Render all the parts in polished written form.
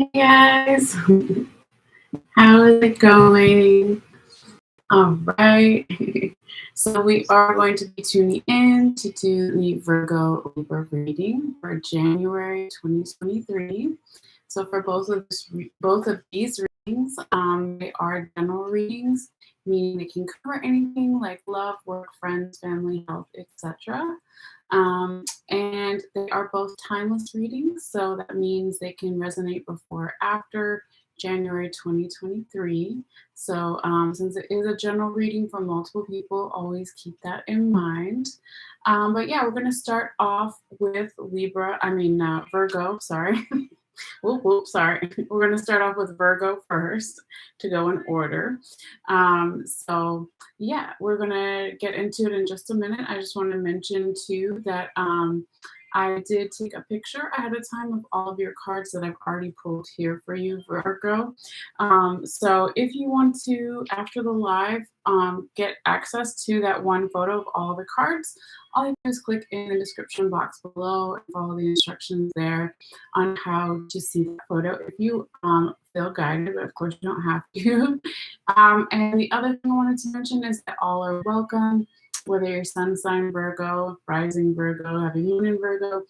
Hey guys, how is it going? All right. So we are going to be tuning in to do the Virgo Libra reading for January 2023. So for both of these readings, they are general readings, meaning they can cover anything like love, work, friends, family, health, etc. And they are both timeless readings, so that means they can resonate before or after January 2023. So since it is a general reading for multiple people, always keep that in mind. But yeah, we're going to start off with Virgo, sorry. Whoop, whoop, sorry. We're going to start off with Virgo first to go in order. Yeah, we're going to get into it in just a minute. I just want to mention too that I did take a picture ahead of time of all of your cards that I've already pulled here for you, Virgo. So if you want to, after the live, get access to that one photo of all the cards, all you do is click in the description box below and follow the instructions there on how to see that photo if you feel guided, but of course you don't have to. And the other thing I wanted to mention is that all are welcome, whether you're sun sign Virgo, rising Virgo, having moon in Virgo,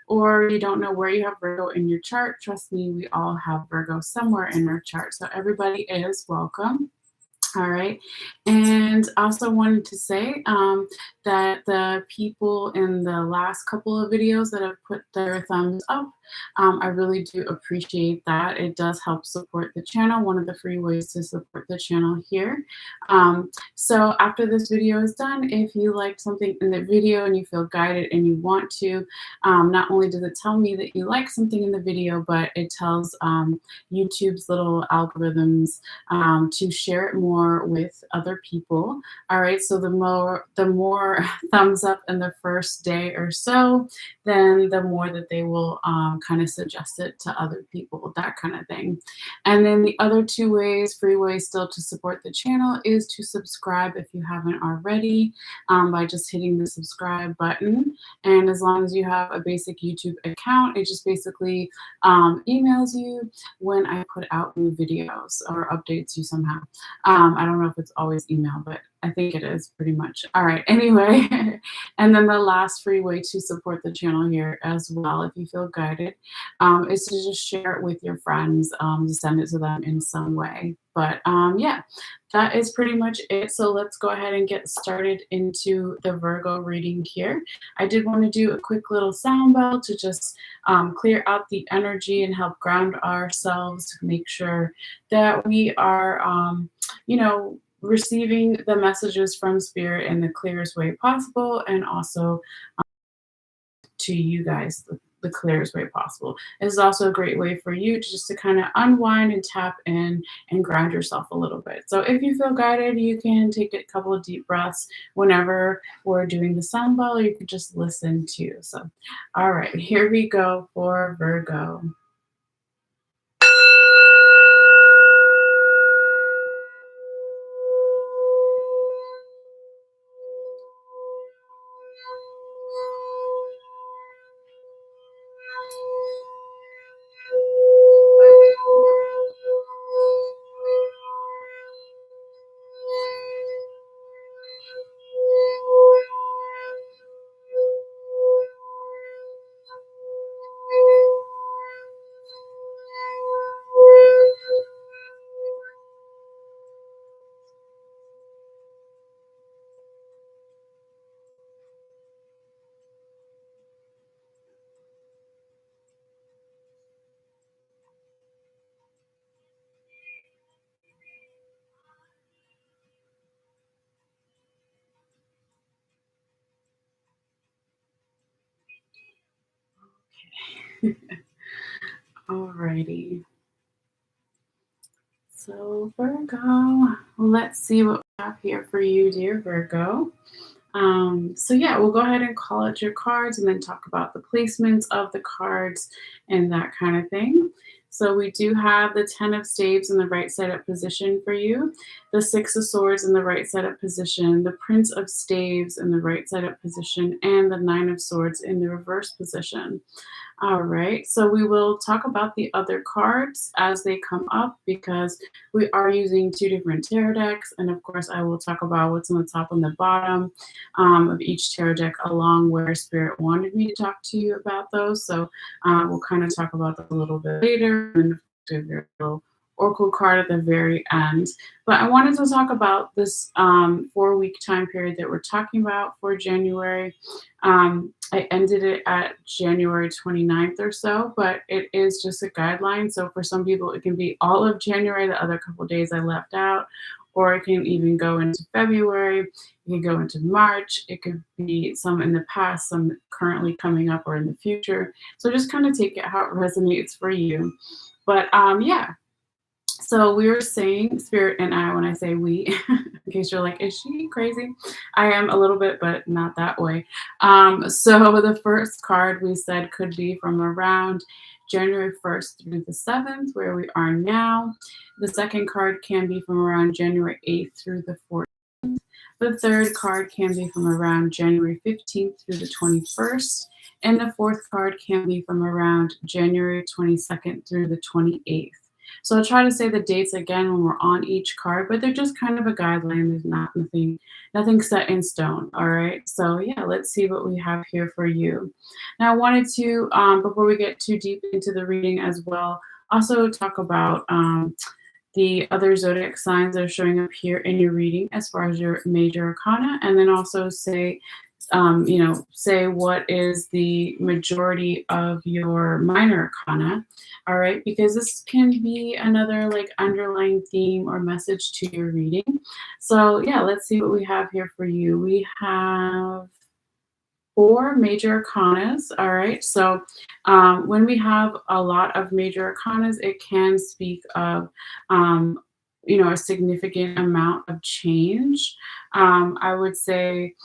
or you don't know where you have Virgo in your chart. Trust me, we all have Virgo somewhere in our chart. So everybody is welcome. All right. And also wanted to say that the people in the last couple of videos that have put their thumbs up, I really do appreciate that. It does help support the channel, one of the free ways to support the channel here. So after this video is done, if you liked something in the video and you feel guided and you want to, not only does it tell me that you like something in the video, but it tells YouTube's little algorithms to share it more with other people. All right, so the more thumbs up in the first day or so, then the more that they will kind of suggest it to other people, that kind of thing. And then the other two ways, free ways still to support the channel, is to subscribe if you haven't already, by just hitting the subscribe button. And as long as you have a basic YouTube account, it just basically emails you when I put out new videos or updates you somehow. I don't know if it's always email, but I think it is pretty much. All right, anyway. And then the last free way to support the channel here as well, if you feel guided, is to just share it with your friends, to send it to them in some way. But yeah, that is pretty much it. So let's go ahead and get started into the Virgo reading here. I did want to do a quick little sound bell to just clear out the energy and help ground ourselves to make sure that we are, receiving the messages from Spirit in the clearest way possible, and also to you guys the clearest way possible. This is also a great way for you to kind of unwind and tap in and ground yourself a little bit. So if you feel guided, you can take a couple of deep breaths whenever we're doing the sound bell, or you can just listen too. So, all right, here we go for Virgo. Alrighty. So Virgo, let's see what we have here for you, dear Virgo. So yeah, we'll go ahead and call out your cards and then talk about the placements of the cards and that kind of thing. So we do have the 10 of Staves in the right side up position for you, the 6 of Swords in the right side up position, the Prince of Staves in the right side up position, and the 9 of Swords in the reverse position. All right, so we will talk about the other cards as they come up because we are using two different tarot decks. And of course, I will talk about what's on the top and the bottom of each tarot deck along where Spirit wanted me to talk to you about those. So we'll kind of talk about that a little bit later and the oracle card at the very end. But I wanted to talk about this 4-week time period that we're talking about for January. I ended it at January 29th or so, but it is just a guideline. So for some people, it can be all of January, the other couple days I left out, or it can even go into February, it can go into March, it could be some in the past, some currently coming up or in the future. So just kind of take it how it resonates for you. But yeah, so we were saying, Spirit and I, when I say we, in case you're like, is she crazy? I am a little bit, but not that way. So the first card we said could be from around January 1st through the 7th, where we are now. The second card can be from around January 8th through the 14th. The third card can be from around January 15th through the 21st. And the fourth card can be from around January 22nd through the 28th. So I'll try to say the dates again when we're on each card, but they're just kind of a guideline. There's nothing set in stone. All right. So yeah, let's see what we have here for you. Now I wanted to, before we get too deep into the reading as well, also talk about the other zodiac signs that are showing up here in your reading as far as your major arcana, and then also say say what is the majority of your minor arcana, all right? Because this can be another like underlying theme or message to your reading. So yeah, let's see what we have here for you. We have 4 major arcanas. All right. So when we have a lot of major arcanas, it can speak of, a significant amount of change. I would say,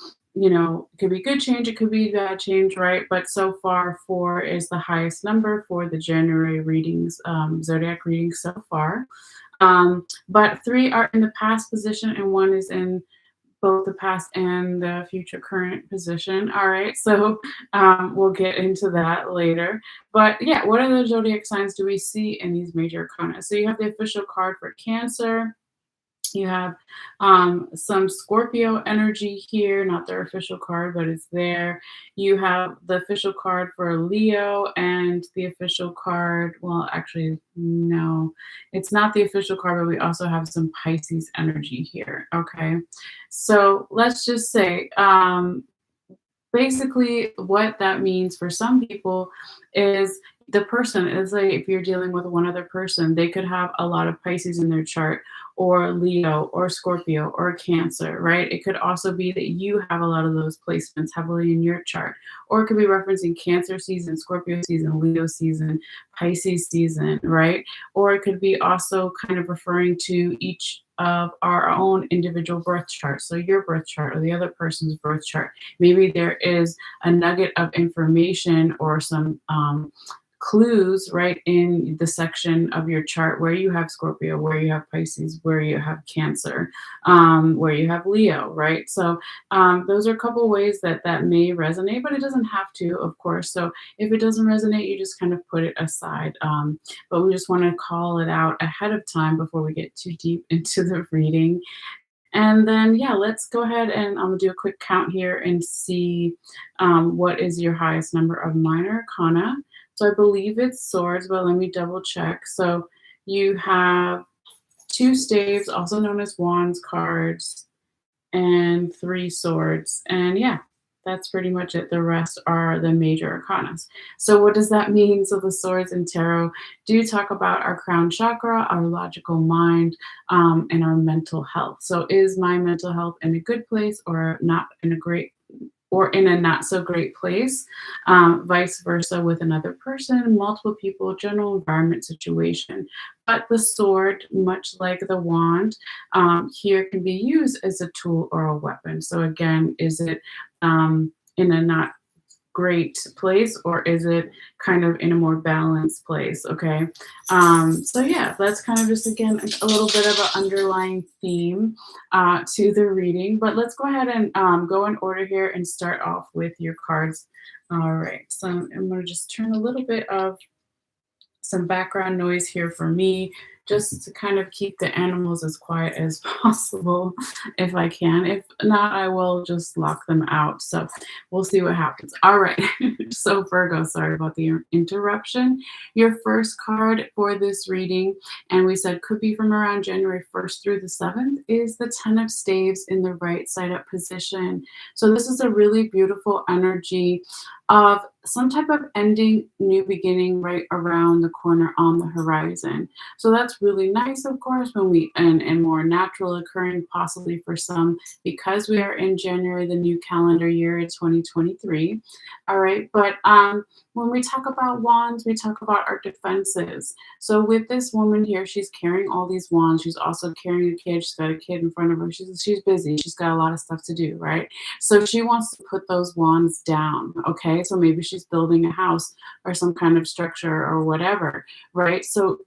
it could be good change, it could be bad change, right? But so far, 4 is the highest number for the January readings, zodiac readings so far. But 3 are in the past position and 1 is in both the past and the future current position. All right, so we'll get into that later. But yeah, what other zodiac signs do we see in these major arcana? So you have the official card for Cancer. You have some Scorpio energy here, not their official card, but it's there. You have the official card for Leo and the official card. Well, actually, no, it's not the official card, but we also have some Pisces energy here. Okay. So let's just say, basically what that means for some people is the person is like, if you're dealing with one other person, they could have a lot of Pisces in their chart, or Leo or Scorpio or Cancer, right? It could also be that you have a lot of those placements heavily in your chart, or it could be referencing Cancer season, Scorpio season, Leo season, Pisces season, right? Or it could be also kind of referring to each of our own individual birth chart. So your birth chart or the other person's birth chart. Maybe there is a nugget of information or some clues right in the section of your chart where you have Scorpio, where you have Pisces, where you have Cancer, where you have Leo, right? So those are a couple ways that may resonate, but it doesn't have to, of course. So if it doesn't resonate, you just kind of put it aside. But we just want to call it out ahead of time before we get too deep into the reading. And then, yeah, let's go ahead and I'm gonna do a quick count here and see what is your highest number of minor arcana. So I believe it's swords, but let me double check. So you have 2 staves, also known as wands cards, and 3 swords. And yeah, that's pretty much it. The rest are the major arcanas. So what does that mean? So the swords in tarot do talk about our crown chakra, our logical mind, and our mental health. So is my mental health in a good place or not in a great or in a not so great place, vice versa with another person, multiple people, general environment situation. But the sword, much like the wand, here can be used as a tool or a weapon. So again, is it in a not great place, or is it kind of in a more balanced place? Okay. So yeah, that's kind of just again a little bit of an underlying theme to the reading. But let's go ahead and go in order here and start off with your cards. All right. So I'm going to just turn a little bit of some background noise here for me, just to kind of keep the animals as quiet as possible if I can. If not, I will just lock them out. So we'll see what happens. All right. So Virgo, sorry about the interruption. Your first card for this reading, and we said could be from around January 1st through the 7th, is the 10 of Staves in the right side up position. So this is a really beautiful energy of some type of ending, new beginning right around the corner on the horizon. So that's really nice, of course, when and more natural occurring possibly for some, because we are in January, the new calendar year 2023. All right. But when we talk about wands, we talk about our defenses. So with this woman here, she's carrying all these wands. She's also carrying a kid. She's got a kid in front of her. She's busy. She's got a lot of stuff to do, right? So she wants to put those wands down. Okay. So maybe she's building a house or some kind of structure or whatever, right? So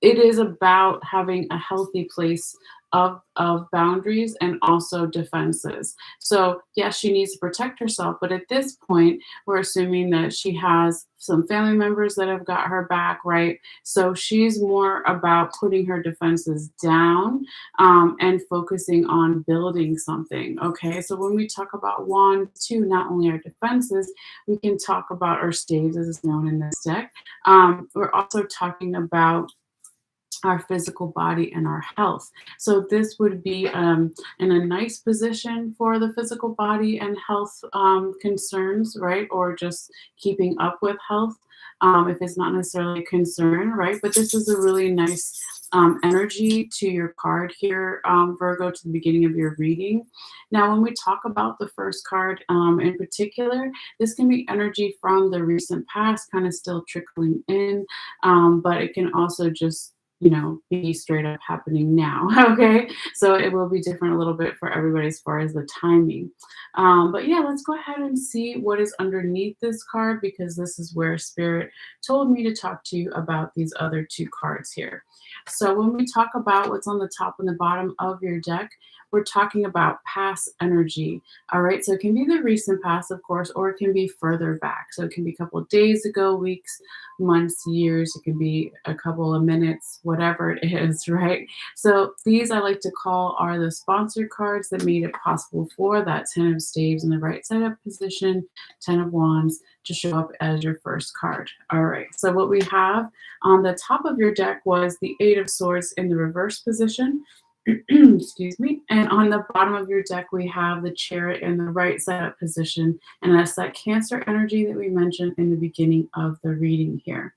it is about having a healthy place of boundaries and also defenses. So yes, she needs to protect herself, but at this point, we're assuming that she has some family members that have got her back, right? So she's more about putting her defenses down and focusing on building something. Okay, so when we talk about wand too, not only our defenses, we can talk about our staves, as is known in this deck. We're also talking about our physical body and our health. So this would be in a nice position for the physical body and health concerns, right? Or just keeping up with health if it's not necessarily a concern, right? But this is a really nice energy to your card here, Virgo, to the beginning of your reading. Now, when we talk about the first card in particular, this can be energy from the recent past, kind of still trickling in, but it can also just be straight up happening now. Okay. So it will be different a little bit for everybody as far as the timing. But yeah, let's go ahead and see what is underneath this card, because this is where Spirit told me to talk to you about these other two cards here. So when we talk about what's on the top and the bottom of your deck, we're talking about past energy. All right. So it can be the recent past, of course, or it can be further back. So it can be a couple of days ago, weeks, months, years. It can be a couple of minutes, whatever it is, right? So these I like to call are the sponsored cards that made it possible for that 10 of Staves in the right side up position, 10 of Wands to show up as your first card. All right. So what we have on the top of your deck was the 8 of Swords in the reverse position. Excuse me. And on the bottom of your deck, we have the Chariot in the right side up position. And that's that Cancer energy that we mentioned in the beginning of the reading here.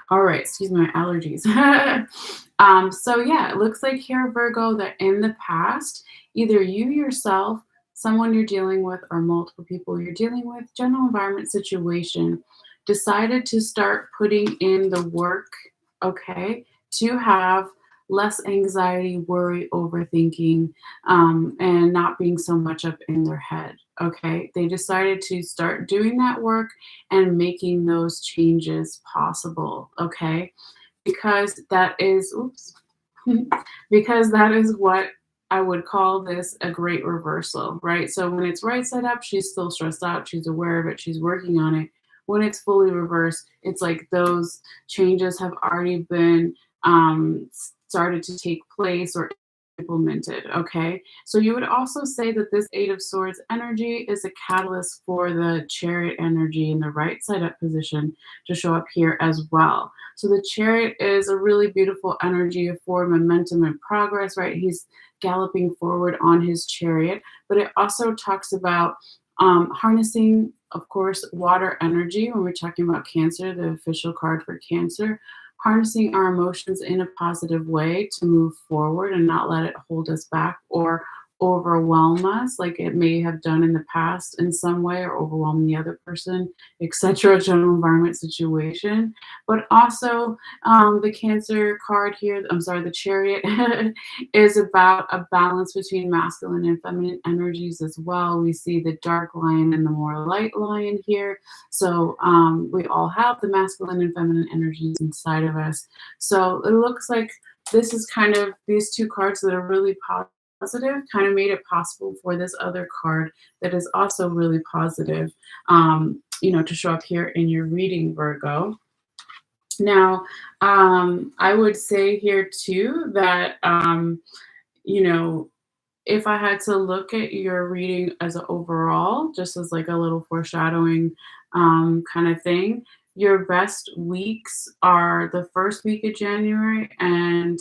All right. Excuse my allergies. So yeah, it looks like here, Virgo, that in the past, either you yourself, someone you're dealing with, or multiple people you're dealing with, general environment situation, decided to start putting in the work, okay, to have less anxiety, worry, overthinking, and not being so much up in their head. Okay. They decided to start doing that work and making those changes possible. Okay. Because that is, oops, because that is what I would call this a great reversal, right? So when it's right side up, she's still stressed out. She's aware of it. She's working on it. When it's fully reversed, it's like those changes have already been started to take place or implemented. Okay. So you would also say that this 8 of Swords energy is a catalyst for the Chariot energy in the right side up position to show up here as well. So the Chariot is a really beautiful energy for momentum and progress, right? He's galloping forward on his chariot, but it also talks about harnessing, of course, water energy when we're talking about Cancer, the official card for Cancer. Harnessing our emotions in a positive way to move forward and not let it hold us back or overwhelm us like it may have done in the past in some way or overwhelm the other person, etc. General environment situation. But also, the Cancer card here, I'm sorry, the Chariot is about a balance between masculine and feminine energies as well. We see the dark lion and the more light lion here. So we all have the masculine and feminine energies inside of us. So it looks like this is kind of these two cards that are really positive kind of made it possible for this other card that is also really positive, to show up here in your reading, Virgo. Now, I would say here too that, you know, if I had to look at your reading as an overall, just as like a little foreshadowing kind of thing, your best weeks are the first week of January and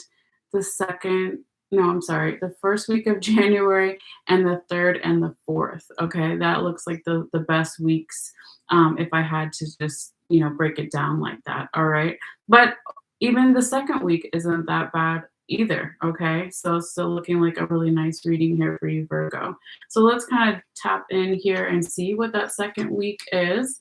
the second, no, I'm sorry, the first week of January and the third and the fourth. Okay, that looks like the best weeks if I had to just, break it down like that. All right. But even the second week isn't that bad either. Okay. So still looking like a really nice reading here for you, Virgo. So let's kind of tap in here and see what that second week is.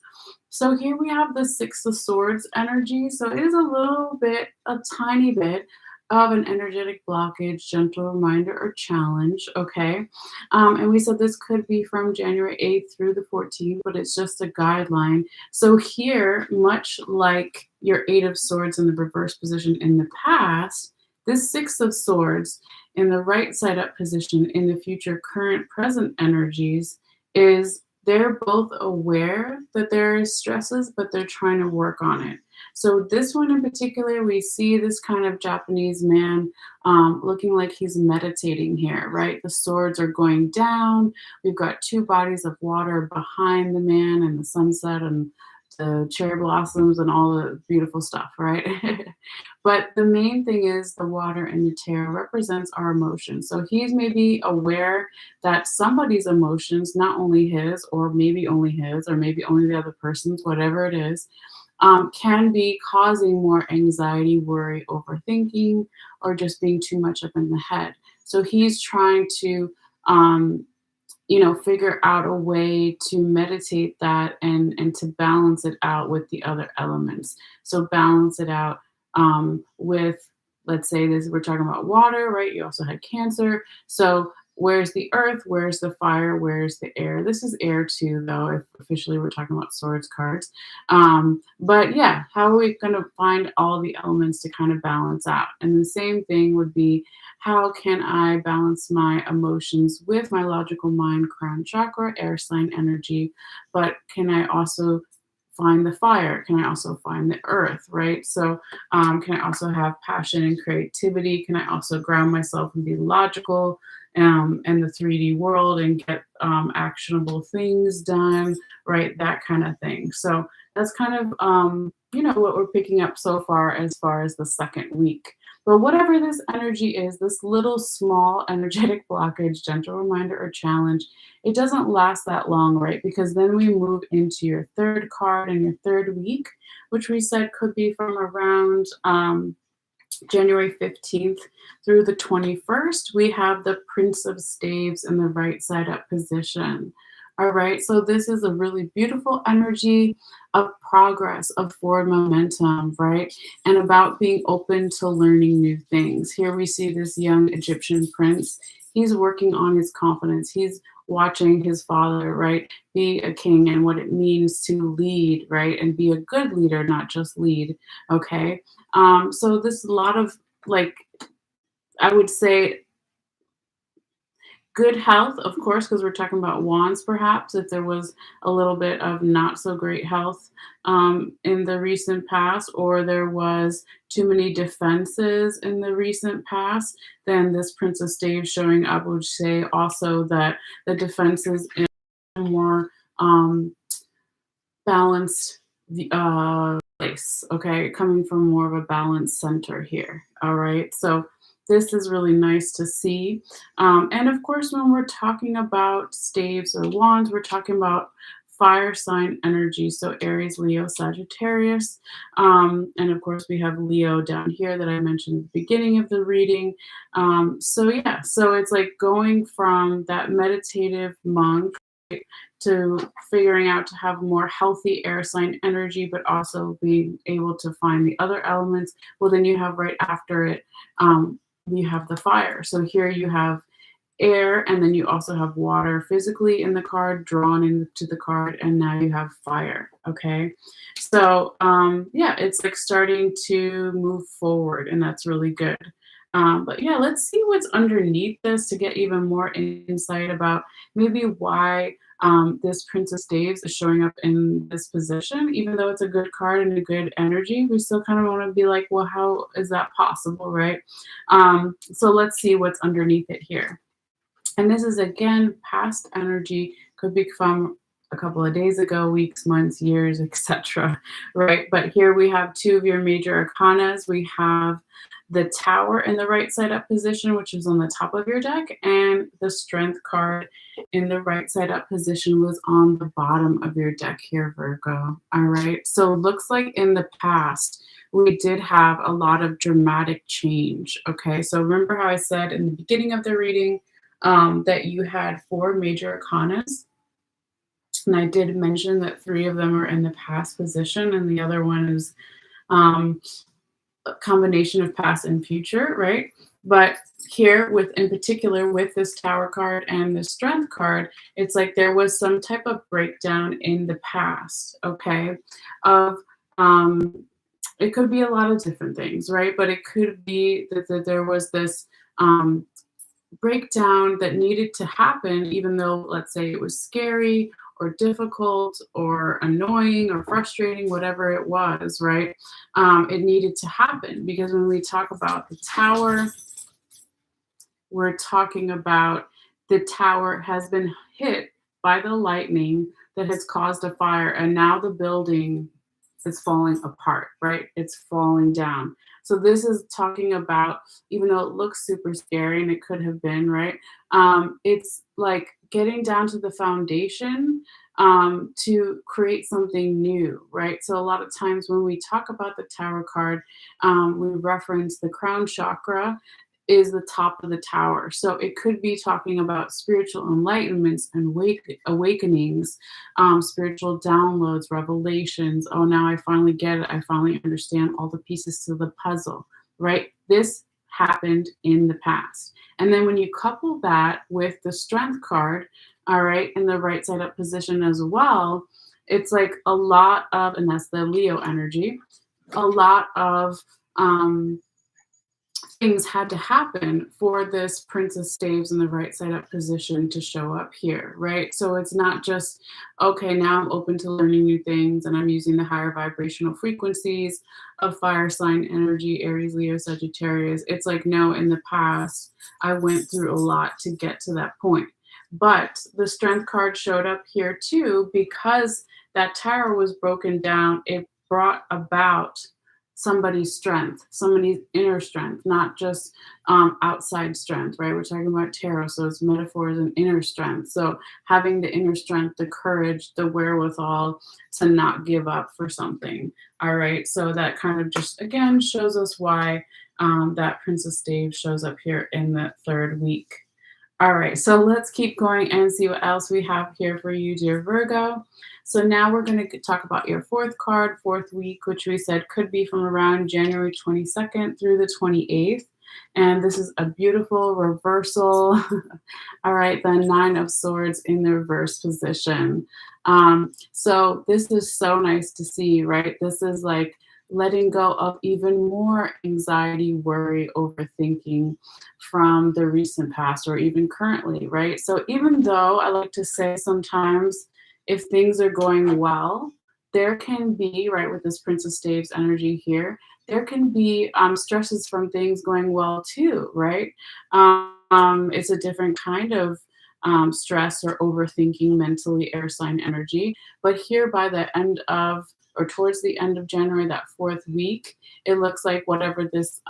So here we have the Six of Swords energy. So it is a tiny bit of an energetic blockage, gentle reminder, or challenge. Okay. And we said this could be from January 8th through the 14th, but it's just a guideline. So here, much like your Eight of Swords in the reverse position in the past, this Six of Swords in the right side up position in the future, current, present energies is they're both aware that there is stresses, but they're trying to work on it. So this one in particular, we see this kind of Japanese man looking like he's meditating here, right? The swords are going down. We've got two bodies of water behind the man and the sunset and the cherry blossoms and all the beautiful stuff, right? But the main thing is the water and the tarot represents our emotions. So he's maybe aware that somebody's emotions, not only his, or maybe only his, or maybe only the other person's, whatever it is, can be causing more anxiety, worry, overthinking, or just being too much up in the head. So he's trying to, figure out a way to meditate that and to balance it out with the other elements. So balance it out with, let's say this, we're talking about water, right? You also had Cancer. So where's the earth? Where's the fire? Where's the air? This is air too, though, if officially we're talking about swords cards. But yeah, how are we going to find all the elements to kind of balance out? And the same thing would be, how can I balance my emotions with my logical mind, crown chakra, air sign energy? But can I also find the fire? Can I also find the earth, right? So can I also have passion and creativity? Can I also ground myself and be logical in the 3D world and get actionable things done, right? That kind of thing. So that's kind of, what we're picking up so far as the second week. But whatever this energy is, this little small energetic blockage, gentle reminder, or challenge, it doesn't last that long, right? Because then we move into your third card and your third week, which we said could be from around January 15th through the 21st. We have the Prince of Staves in the right side up position. All right, so this is a really beautiful energy of progress, of forward momentum, right? And about being open to learning new things. Here we see this young Egyptian prince. He's working on his confidence. He's watching his father, right, be a king and what it means to lead, right, and be a good leader, not just lead, okay? So this a lot of, like, I would say, good health, of course, because we're talking about wands, perhaps, if there was a little bit of not so great health in the recent past, or there was too many defenses in the recent past, then this Prince of Staves showing up would say also that the defenses in a more balanced place, okay, coming from more of a balanced center here. All right, so this is really nice to see. And of course, when we're talking about staves or wands, we're talking about fire sign energy. So Aries, Leo, Sagittarius. And of course, we have Leo down here that I mentioned at the beginning of the reading. So yeah, so it's like going from that meditative monk to figuring out to have more healthy air sign energy, but also being able to find the other elements. Well, then you have right after it, you have the fire. So here you have air, and then you also have water physically in the card, drawn into the card, and now you have fire. Okay. So yeah, it's like starting to move forward, and that's really good. But yeah, let's see what's underneath this to get even more insight about maybe why this Princess Staves is showing up in this position. Even though it's a good card and a good energy, we still kind of want to be like, well, how is that possible, right? So let's see what's underneath it here. And this is again past energy, could be from a couple of days ago, weeks, months, years, etc. Right? But here we have two of your major arcanas. We have the Tower in the right side up position, which is on the top of your deck, and the Strength card in the right side up position was on the bottom of your deck here, Virgo. All right. So it looks like in the past, we did have a lot of dramatic change. Okay. So remember how I said in the beginning of the reading, that you had four major arcanas. And I did mention that three of them are in the past position, and the other one is a combination of past and future, right? But here, with in particular, with this Tower card and the Strength card, it's like there was some type of breakdown in the past, okay? Of it could be a lot of different things, right? But it could be that there was this breakdown that needed to happen, even though, let's say, it was scary or difficult or annoying or frustrating, whatever it was, right? It needed to happen because when we talk about the Tower, we're talking about the Tower has been hit by the lightning that has caused a fire, and now the building is falling apart, right? It's falling down. So this is talking about, even though it looks super scary and it could have been, right? It's like getting down to the foundation to create something new, right? So a lot of times when we talk about the Tower card, we reference the crown chakra is the top of the tower. So it could be talking about spiritual enlightenments and awakenings, spiritual downloads, revelations. Oh, now I finally get it. I finally understand all the pieces to the puzzle, right? This happened in the past. And then when you couple that with the Strength card, all right, in the right side up position as well, it's like a lot of, and that's the Leo energy, a lot of things had to happen for this Princess Staves in the right side up position to show up here, right? So it's not just, okay, now I'm open to learning new things and I'm using the higher vibrational frequencies of fire sign energy, Aries, Leo, Sagittarius. It's like, no, in the past, I went through a lot to get to that point. But the Strength card showed up here too because that tower was broken down. It brought about somebody's strength, somebody's inner strength, not just outside strength, right? We're talking about tarot, so it's metaphors and inner strength. So having the inner strength, the courage, the wherewithal to not give up for something. All right. So that kind of just, again, shows us why that Princess Stave shows up here in the third week. All right, so let's keep going and see what else we have here for you, dear Virgo. So now we're going to talk about your fourth card, fourth week, which we said could be from around January 22nd through the 28th. And this is a beautiful reversal. All right, the Nine of Swords in the reverse position. So this is so nice to see, right? This is like letting go of even more anxiety, worry, overthinking from the recent past or even currently, right? So even though I like to say sometimes if things are going well, there can be, right, with this Princess Staves energy here, there can be stresses from things going well too, right? It's a different kind of stress or overthinking mentally, air sign energy. But here by the end of or towards the end of January, that fourth week, it looks like whatever this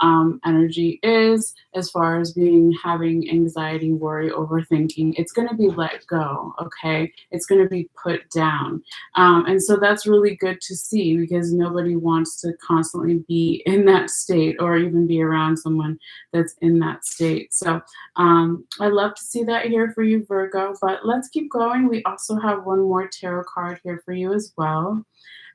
energy is, as far as having anxiety, worry, overthinking, it's going to be let go. Okay, it's going to be put down, and so that's really good to see, because nobody wants to constantly be in that state or even be around someone that's in that state. So I love to see that here for you, Virgo. But let's keep going. We also have one more tarot card here for you as well.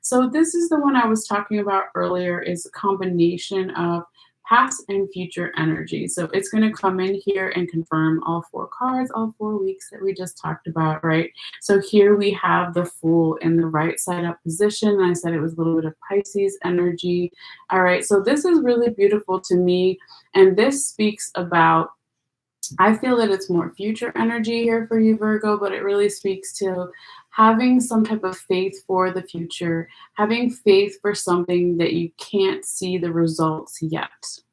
So this is the one I was talking about earlier, is a combination of past and future energy. So it's going to come in here and confirm all four cards, all 4 weeks that we just talked about, right? So here we have the Fool in the right side up position. I said it was a little bit of Pisces energy. All right, so this is really beautiful to me. And this speaks about, I feel that it's more future energy here for you, Virgo, but it really speaks to having some type of faith for the future, having faith for something that you can't see the results yet,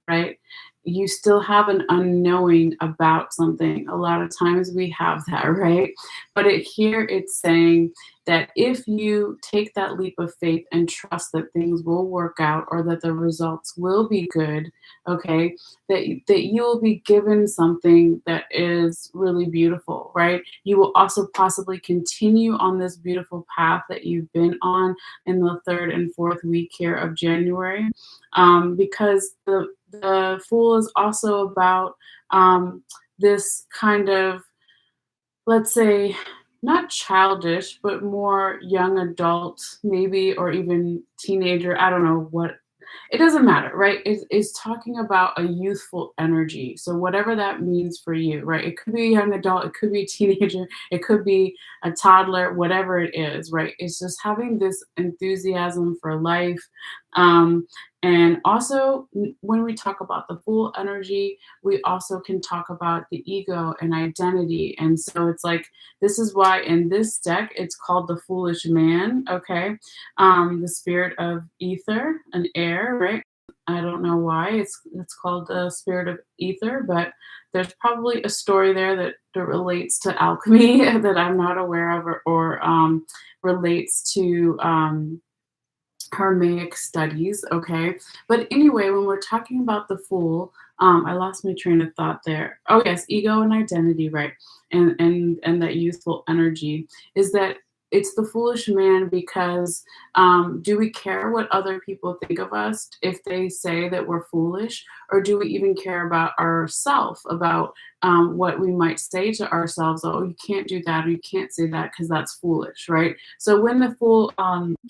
right? You still have an unknowing about something. A lot of times we have that, right? But here it's saying that if you take that leap of faith and trust that things will work out, or that the results will be good, okay, that you will be given something that is really beautiful, right? You will also possibly continue on this beautiful path that you've been on in the third and fourth week here of January, because the Fool is also about this kind of, let's say, not childish, but more young adult, maybe, or even teenager. I don't know what. It doesn't matter, right? It's talking about a youthful energy. So whatever that means for you, right? It could be a young adult, it could be a teenager, it could be a toddler, whatever it is, right? It's just having this enthusiasm for life. Um, and also, when we talk about the Fool energy, we also can talk about the ego and identity. And so it's like, this is why in this deck it's called the Foolish Man, okay? The spirit of ether and air, right? I don't know why it's called the spirit of ether, but there's probably a story there that relates to alchemy that I'm not aware of, or relates to Harmaic studies, okay? But anyway, when we're talking about the Fool, I lost my train of thought there. Oh yes, ego and identity, right? And that youthful energy is that it's the foolish man, because do we care what other people think of us if they say that we're foolish, or do we even care about ourselves, about what we might say to ourselves? Oh, you can't do that, or you can't say that because that's foolish, right? So when the Fool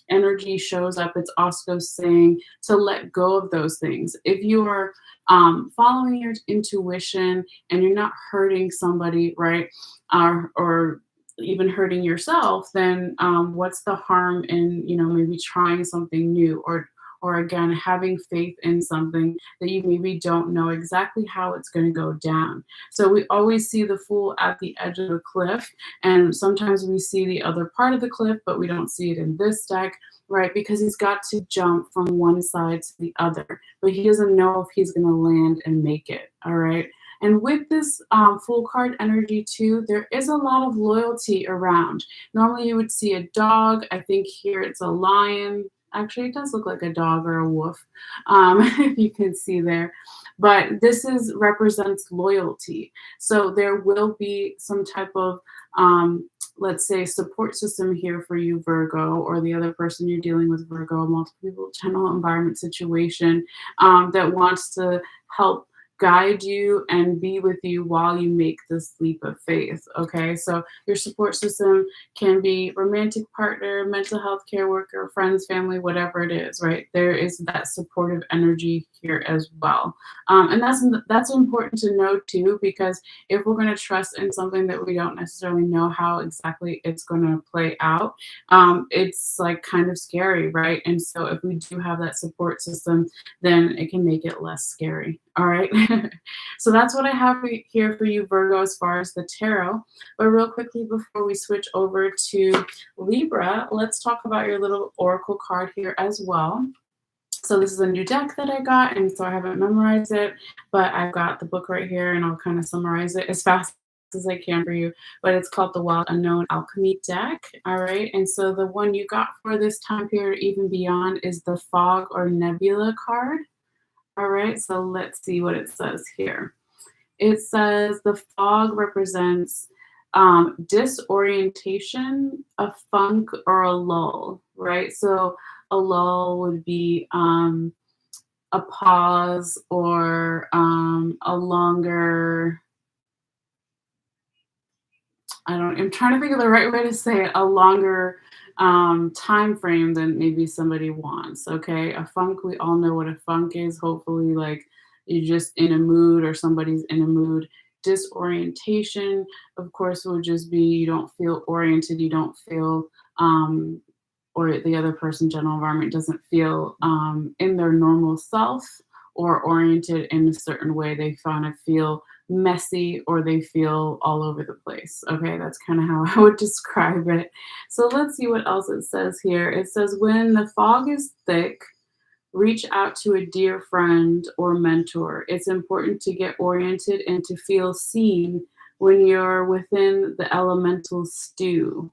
energy shows up, it's also saying to let go of those things. If you are following your intuition and you're not hurting somebody, right, or even hurting yourself, then what's the harm in, maybe trying something new, or again, having faith in something that you maybe don't know exactly how it's going to go down. So we always see the Fool at the edge of a cliff, and sometimes we see the other part of the cliff, but we don't see it in this deck, right? Because he's got to jump from one side to the other, but he doesn't know if he's going to land and make it, all right? And with this Fool card energy too, there is a lot of loyalty around. Normally you would see a dog. I think here it's a lion. Actually, it does look like a dog or a wolf, if you can see there. But this represents loyalty. So there will be some type of, let's say, support system here for you, Virgo, or the other person you're dealing with, Virgo, multiple people, channel environment situation, that wants to help guide you and be with you while you make this leap of faith. Okay, so your support system can be romantic partner, mental health care worker, friends, family, whatever it is, right? There is that supportive energy here as well. And that's important to know too, because if we're going to trust in something that we don't necessarily know how exactly it's going to play out, it's like kind of scary, right? And so if we do have that support system, then it can make it less scary. All right. So that's what I have here for you, Virgo, as far as the tarot. But real quickly, before we switch over to Libra, let's talk about your little oracle card here as well. So this is a new deck that I got, and so I haven't memorized it, but I've got the book right here, and I'll kind of summarize it as fast as I can for you, but it's called the Wild Unknown Alchemy deck. All right. And so the one you got for this time period, even beyond, is the Fog or Nebula card. All right. So let's see what it says here. It says the fog represents disorientation, a funk, or a lull, right? So a lull would be a pause or a longer, I'm trying to think of the right way to say it, a longer time frame than maybe somebody wants. Okay. A funk, we all know what a funk is. Hopefully, like you're just in a mood or somebody's in a mood. Disorientation, of course, would just be you don't feel oriented, you don't feel or the other person's general environment doesn't feel in their normal self or oriented in a certain way. They kind of feel messy or they feel all over the place. Okay, that's kind of how I would describe it. So let's see what else it says here. It says, when the fog is thick, reach out to a dear friend or mentor. It's important to get oriented and to feel seen when you're within the elemental stew.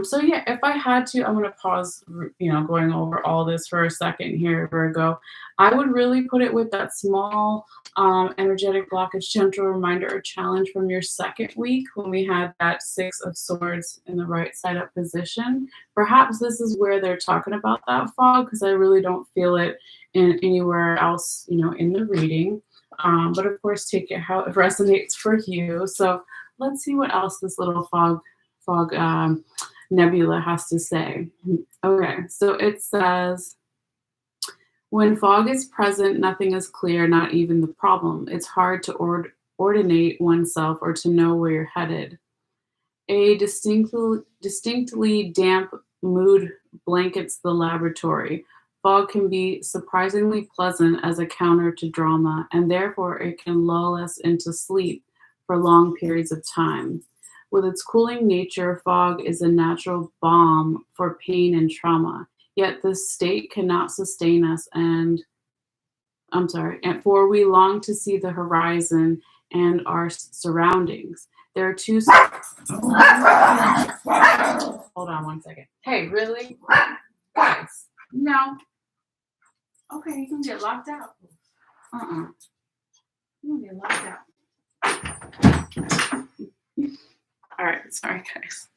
So yeah, if I had to, I'm gonna pause, going over all this for a second here, Virgo. I would really put it with that small energetic blockage, gentle reminder or challenge from your second week when we had that Six of Swords in the right side up position. Perhaps this is where they're talking about that fog, because I really don't feel it in anywhere else, in the reading. But of course, take it how it resonates for you. So let's see what else this little fog nebula has to say. Okay, so it says, when fog is present, nothing is clear, not even the problem. It's hard to ordinate oneself or to know where you're headed. A distinctly damp mood blankets the laboratory. Fog can be surprisingly pleasant as a counter to drama, and therefore it can lull us into sleep for long periods of time. With its cooling nature, fog is a natural balm for pain and trauma. Yet this state cannot sustain us, and for we long to see the horizon and our surroundings. There are two. Hold on one second. Hey, really? Guys, no. Okay, you can get locked out. You can get locked out. All right, sorry guys.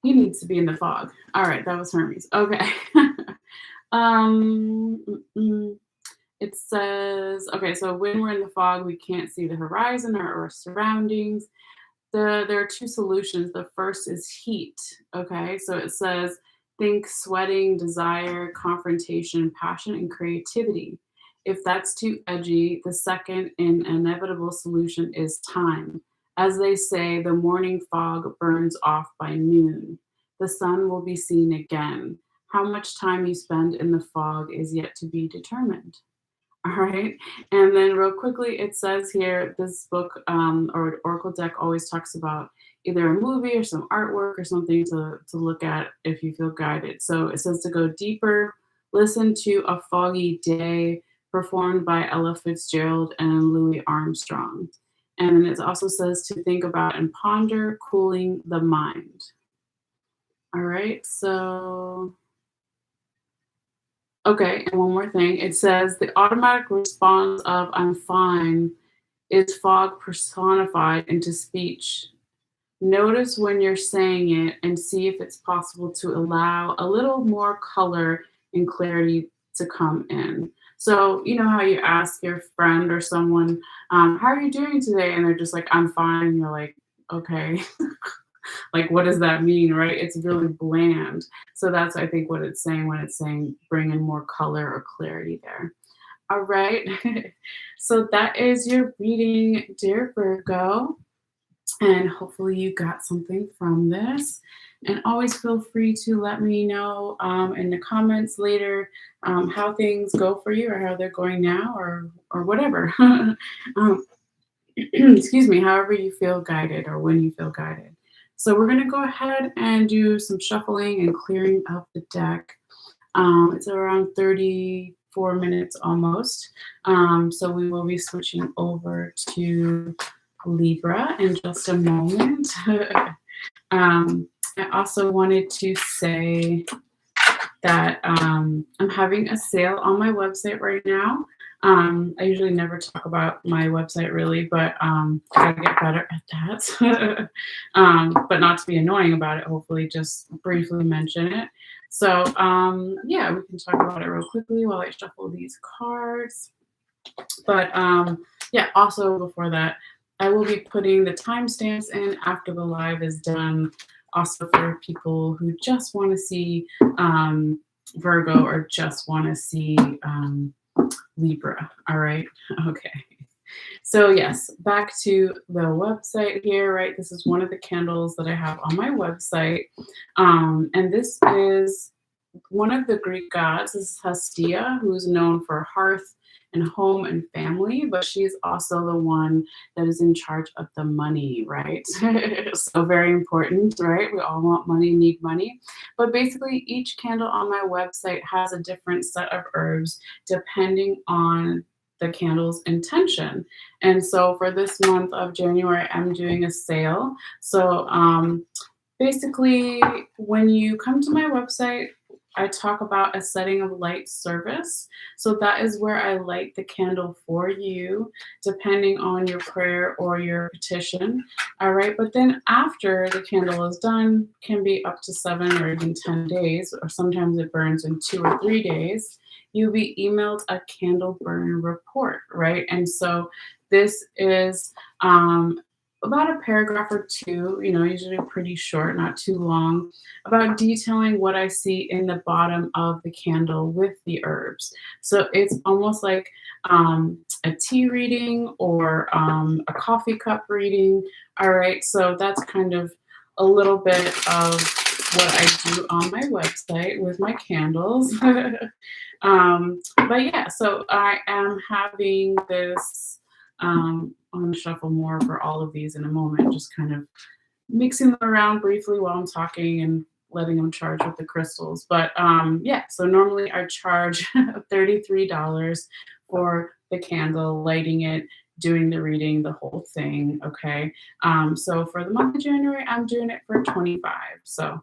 He needs to be in the fog. All right, that was Hermes. Okay. It says, okay, so when we're in the fog, we can't see the horizon or our surroundings. There are two solutions. The first is heat. Okay, so it says, think sweating, desire, confrontation, passion, and creativity. If that's too edgy, the second and inevitable solution is time. As they say, the morning fog burns off by noon. The sun will be seen again. How much time you spend in the fog is yet to be determined. All right. And then real quickly, it says here, this book or Oracle deck always talks about either a movie or some artwork or something to look at if you feel guided. So it says to go deeper, listen to A Foggy Day, performed by Ella Fitzgerald and Louis Armstrong. And it also says to think about and ponder, cooling the mind. All right, so, okay, and one more thing. It says the automatic response of I'm fine is fog personified into speech. Notice when you're saying it and see if it's possible to allow a little more color and clarity to come in. So, you know how you ask your friend or someone, how are you doing today? And they're just like, I'm fine. And you're like, okay. Like, what does that mean, right? It's really bland. So that's, I think, what it's saying when it's saying bring in more color or clarity there. All right. So that is your reading, dear Virgo. And hopefully you got something from this. And always feel free to let me know in the comments later how things go for you or how they're going now or whatever. Excuse me, however you feel guided or when you feel guided. So we're going to go ahead and do some shuffling and clearing up the deck. It's around 34 minutes almost. So we will be switching over to Libra in just a moment. I also wanted to say that I'm having a sale on my website right now. I usually never talk about my website really, but I gotta get better at that. But not to be annoying about it, hopefully just briefly mention it. So yeah, we can talk about it real quickly while I shuffle these cards. But yeah, also before that, I will be putting the timestamps in after the live is done. Also for people who just want to see Virgo or just want to see Libra. All right. Okay. So yes, back to the website here, right? This is one of the candles that I have on my website. And this is one of the Greek gods. This is Hestia, who's known for hearth and home and family, but she's also the one that is in charge of the money, right? So very important, right? We all want money, need money. But basically, each candle on my website has a different set of herbs depending on the candle's intention. And so for this month of January, I'm doing a sale. So basically, when you come to my website, I talk about a setting of light service. So that is where I light the candle for you, depending on your prayer or your petition. All right. But then after the candle is done, can be up to 7 or even 10 days, or sometimes it burns in 2 or 3 days. You'll be emailed a candle burn report, right? And so this is about a paragraph or two, usually pretty short, not too long, about detailing what I see in the bottom of the candle with the herbs. So it's almost like a tea reading or a coffee cup reading. All right, so that's kind of a little bit of what I do on my website with my candles. But yeah, so I am having this. I'm going to shuffle more for all of these in a moment, just kind of mixing them around briefly while I'm talking and letting them charge with the crystals. But yeah, so normally I charge $33 for the candle, lighting it, doing the reading, the whole thing. Okay. So for the month of January, I'm doing it for 25. So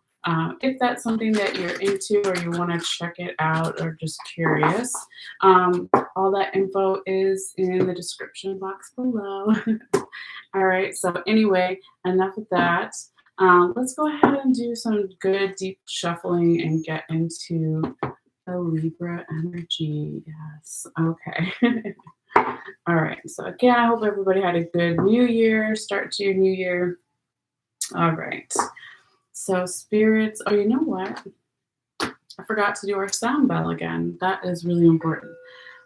if that's something that you're into or you want to check it out or just curious, all that info is in the description box below. All right, so anyway, enough of that. Let's go ahead and do some good deep shuffling and get into the Libra energy. Yes, okay. All right, so again, I hope everybody had a good new year, start to your new year. All right. So spirits, oh, you know what? I forgot to do our sound bell again. That is really important.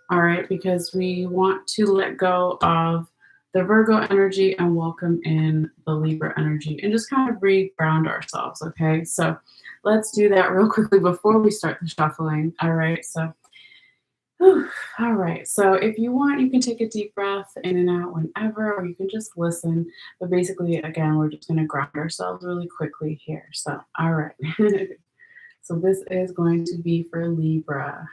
All right, because we want to let go of the Virgo energy and welcome in the Libra energy and just kind of reground ourselves, okay? So let's do that real quickly before we start the shuffling. All right, so all right, so if you want, you can take a deep breath in and out whenever, or you can just listen. But basically, again, we're just going to ground ourselves really quickly here. So, all right. So this is going to be for Libra.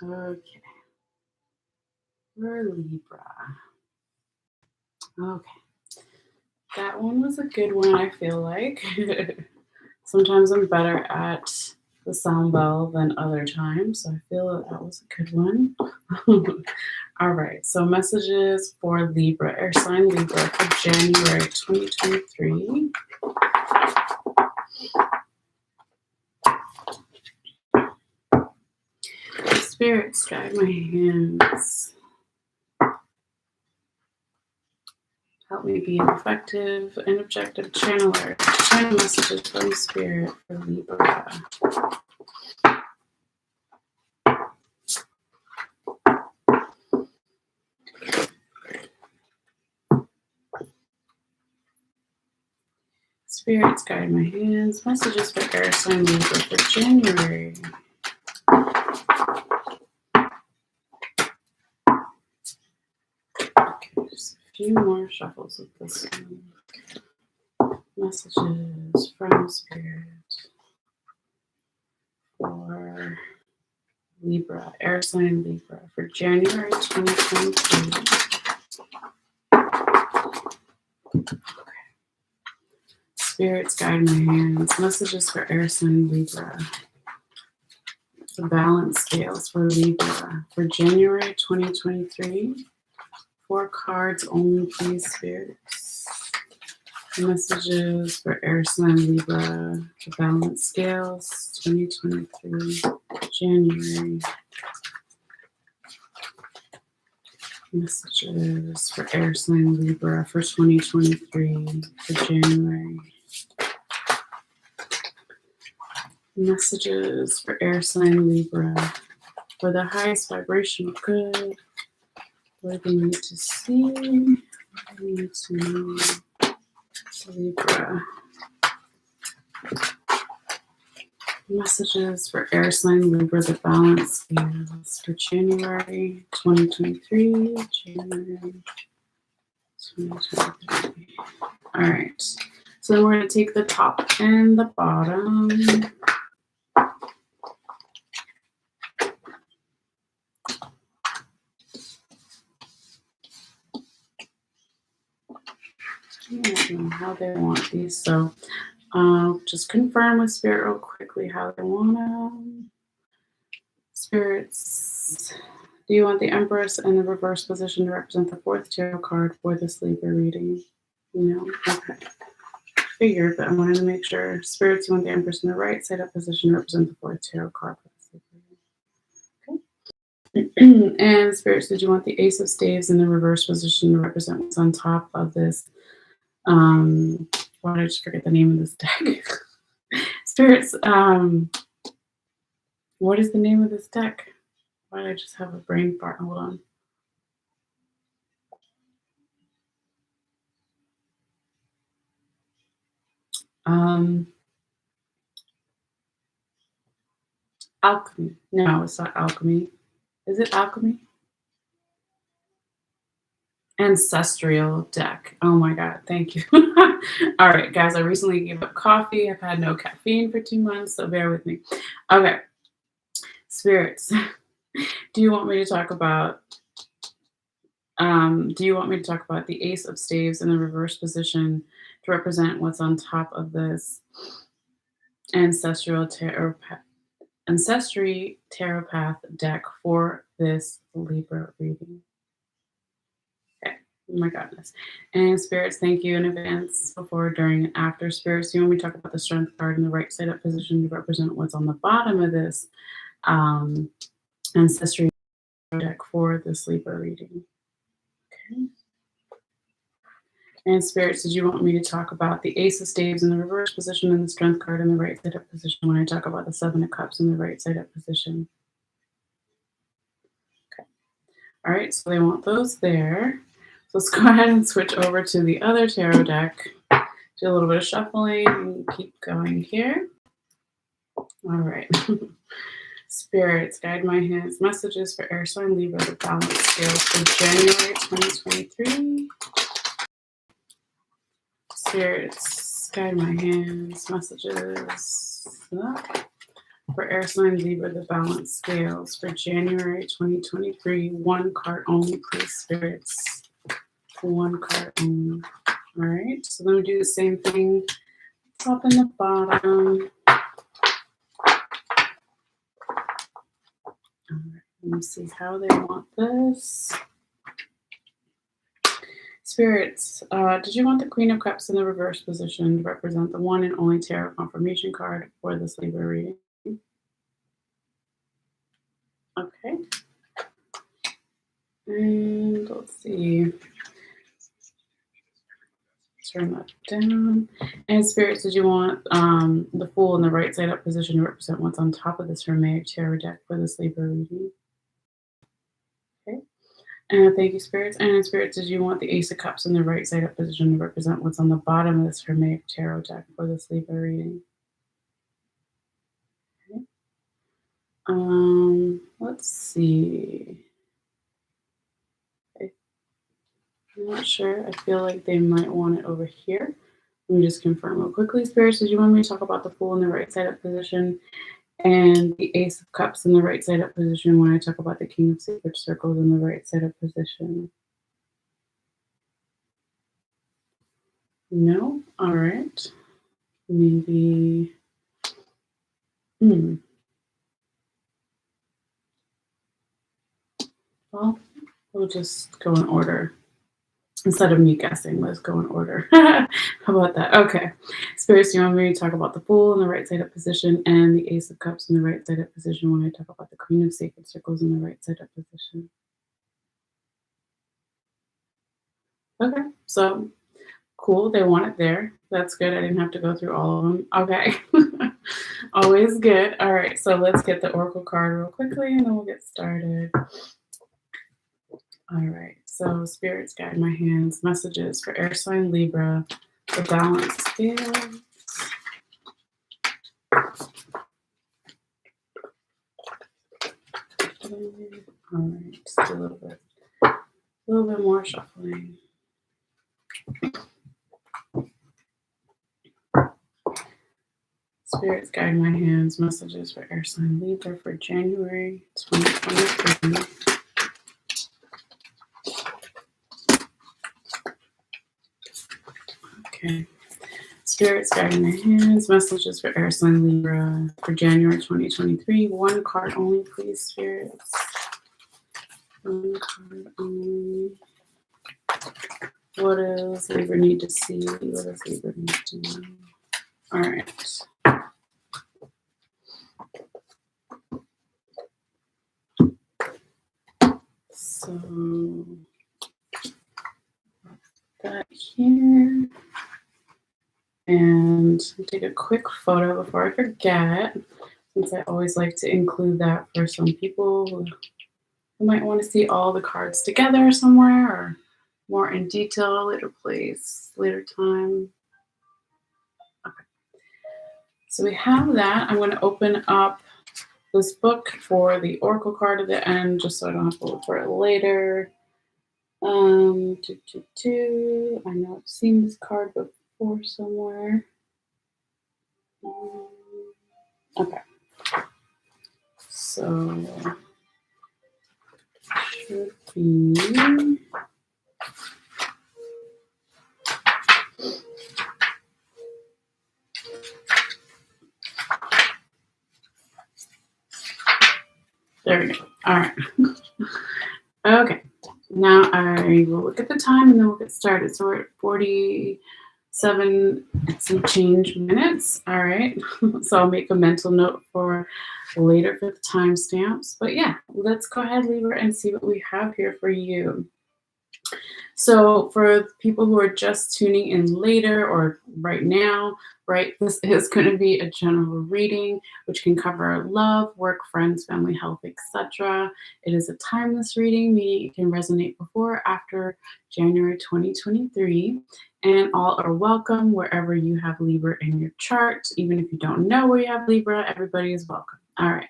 Okay, for Libra. Okay, that one was a good one, I feel like. Sometimes I'm better at the sound bell than other times, so I feel that was a good one. All right, so messages for Libra, air sign Libra for January 2023. Spirits, guide my hands. Help me be an effective and objective channeler. Channel messages from Spirit for Libra. Spirits, guide my hands. Messages for air sign Libra for January. Okay, just a few more shuffles of this one. Messages from Spirit for Libra, air sign Libra for January 2023. Spirits, guide my hands. Messages for air sign Libra. The balance scales for Libra for January 2023. 4 cards only, please, spirits. Messages for air sign Libra. The balance scales 2023 January. Messages for air sign Libra for 2023 for January. Messages for air sign Libra for the highest vibrational good. What do they need to see? What do they need to know? Libra. Messages for air sign Libra, the balance scales for January 2023. January 2023. All right. So then we're going to take the top and the bottom. I don't know how they want these, so just confirm with Spirit real quickly how they want them. Spirits, do you want the Empress in the reverse position to represent the 4th tarot card for this Libra reading? No? Okay. Figured, but I wanted to make sure. Spirits, you want the Empress in the right side up position to represent the 4th tarot card for this Libra reading. Okay. And Spirits, did you want the Ace of Staves in the reverse position to represent what's on top of this? Why did I just forget the name of this deck? Spirits, what is the name of this deck? Why did I just have a brain fart? Hold on. Alchemy. No, it's not alchemy. Is it alchemy? Ancestral deck. Oh my God, thank you. All right, guys, I recently gave up coffee. I've had no caffeine for 2 months, so bear with me. Okay, spirits, do you want me to talk about the Ace of Staves in the reverse position to represent what's on top of this ancestry tarot path deck for this Libra reading? Okay. Oh my goodness. And spirits, thank you in advance before, during, and after. Spirits, you want me to talk about the Strength card in the right side up position to represent what's on the bottom of this ancestry deck for this Libra reading? Okay. And spirits, did you want me to talk about the Ace of Staves in the reverse position and the Strength card in the right side up position when I talk about the 7 of Cups in the right side up position? Okay. All right, so they want those there. So let's go ahead and switch over to the other tarot deck. Do a little bit of shuffling and keep going here. All right. Spirits, guide my hands. Messages for air sign Libra, the balance scales for January 2023. Spirits, guide my hands. Messages for air sign Libra, the balance scales for January 2023. 1 card only, please, spirits. 1 card only. All right, so then we do the same thing, top and the bottom. All right, let me see how they want this. Spirits, did you want the Queen of Cups in the reverse position to represent the 1 and only tarot confirmation card for this Libra reading? Okay. And let's see. Turn that down. And spirits, did you want the Fool in the right side up position to represent what's on top of this Hermetic Tarot deck for this Libra reading? Okay. And thank you, spirits. And spirits, did you want the Ace of Cups in the right side up position to represent what's on the bottom of this Hermetic Tarot deck for this Libra reading? Okay. Let's see. I'm not sure. I feel like they might want it over here. Let me just confirm real quickly. Spirits, did you want me to talk about the Fool in the right side up position and the Ace of Cups in the right side up position when I talk about the King of Sacred Circles in the right side up position? No? All right. Maybe. Hmm. Well, we'll just go in order. Instead of me guessing, let's go in order. How about that? Okay. Spirits, you want me to talk about the Fool in the right side up position and the Ace of Cups in the right side up position when I talk about the Queen of Sacred Circles in the right side up position? Okay. So cool. They want it there. That's good. I didn't have to go through all of them. Okay. Always good. All right. So let's get the Oracle card real quickly and then we'll get started. All right. So spirits guide my hands. Messages for air sign Libra. The balance scale. All right. Just a little bit more shuffling. Spirits guide my hands. Messages for air sign Libra for January 2023. Okay. Spirits guiding my hands. Messages for air sign Libra for January 2023. One card only, please, spirits. One card only. What does Libra need to see? What does Libra need to know? All right. So that here. And take a quick photo before I forget, since I always like to include that for some people who might want to see all the cards together somewhere or more in detail, later place, later time. Okay. So we have that. I'm going to open up this book for the Oracle card at the end, just so I don't have to look for it later. I know I've seen this card before somewhere. Okay. So should be there we go. All right. Okay. Now I will look at the time and then we'll get started. So we're at 47 and some change minutes. All right. So I'll make a mental note for later for the timestamps. But yeah, let's go ahead, Libra, and see what we have here for you. So for people who are just tuning in later or right now, right, this is going to be a general reading, which can cover love, work, friends, family, health, etc. It is a timeless reading, meaning it can resonate before or after January 2023. And all are welcome wherever you have Libra in your chart. Even if you don't know where you have Libra, everybody is welcome. All right.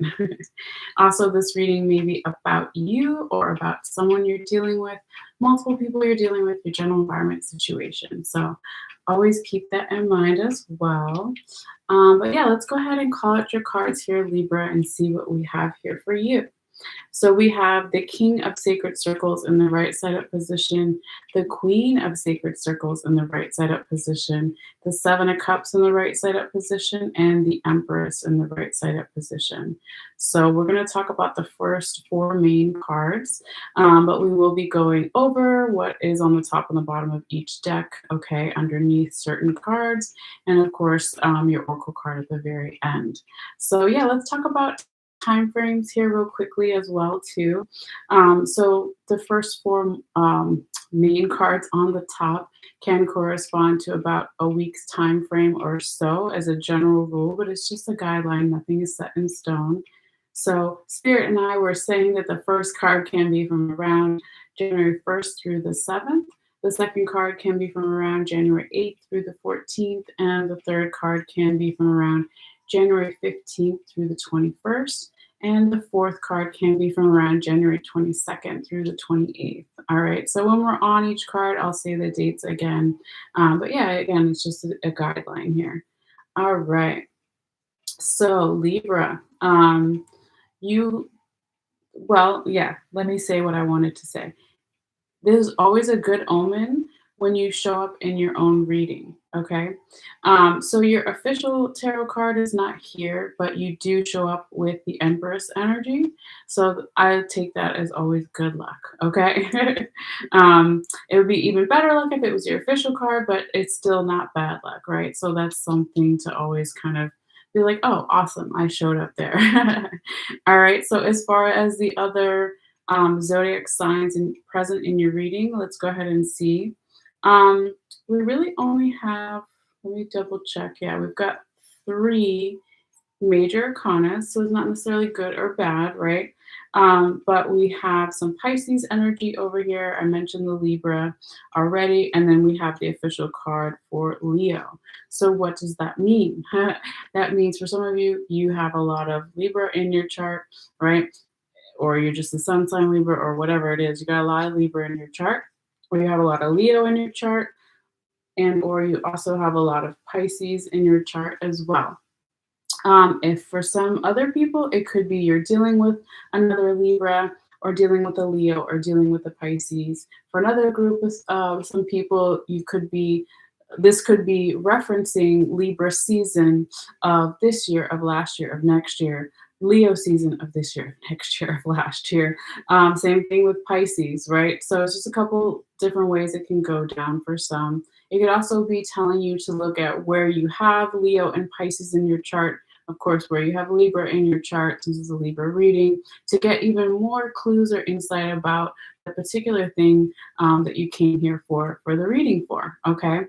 Also, this reading may be about you or about someone you're dealing with, multiple people you're dealing with, your general environment situation. So always keep that in mind as well. But yeah, let's go ahead and call out your cards here, Libra, and see what we have here for you. So we have the King of Sacred Circles in the right side up position, the Queen of Sacred Circles in the right side up position, the Seven of Cups in the right side up position, and the Empress in the right side up position. So we're going to talk about the first four main cards, but we will be going over what is on the top and the bottom of each deck, okay, underneath certain cards, and of course, your Oracle card at the very end. So yeah, let's talk about time frames here real quickly as well too. So the first four main cards on the top can correspond to about a week's time frame or so as a general rule, but it's just a guideline. Nothing is set in stone. So Spirit and I were saying that the first card can be from around January 1st through the 7th. The second card can be from around January 8th through the 14th, and the third card can be from around January 15th through the 21st, and the fourth card can be from around January 22nd through the 28th. All right, so when we're on each card, I'll say the dates again. But yeah, again, it's just a guideline here. All right, so Libra, you, well, yeah, let me say what I wanted to say. This is always a good omen when you show up in your own reading, okay? So your official tarot card is not here, but you do show up with the Empress energy. So I take that as always good luck, okay? It would be even better luck if it was your official card, but it's still not bad luck, right? So that's something to always kind of be like, oh, awesome, I showed up there. All right, so as far as the other zodiac signs present in your reading. Let's go ahead and see. We really only have, let me double check. Yeah, we've got three major arcana, so it's not necessarily good or bad, right? But we have some Pisces energy over here. I mentioned the Libra already, and then we have the official card for Leo. So what does that mean? That means for some of you, you have a lot of Libra in your chart, right? Or you're just a sun sign Libra or whatever it is. You got a lot of Libra in your chart, or you have a lot of Leo in your chart, and or you also have a lot of Pisces in your chart as well. If for some other people, it could be you're dealing with another Libra or dealing with a Leo or dealing with a Pisces. For another group of some people, this could be referencing Libra season of this year, of last year, of next year, Leo season of this year, next year, of last year. Same thing with Pisces, right? So it's just a couple different ways it can go down for some. It could also be telling you to look at where you have Leo and Pisces in your chart, of course, where you have Libra in your chart, this is a Libra reading, to get even more clues or insight about the particular thing that you came here for the reading for, okay?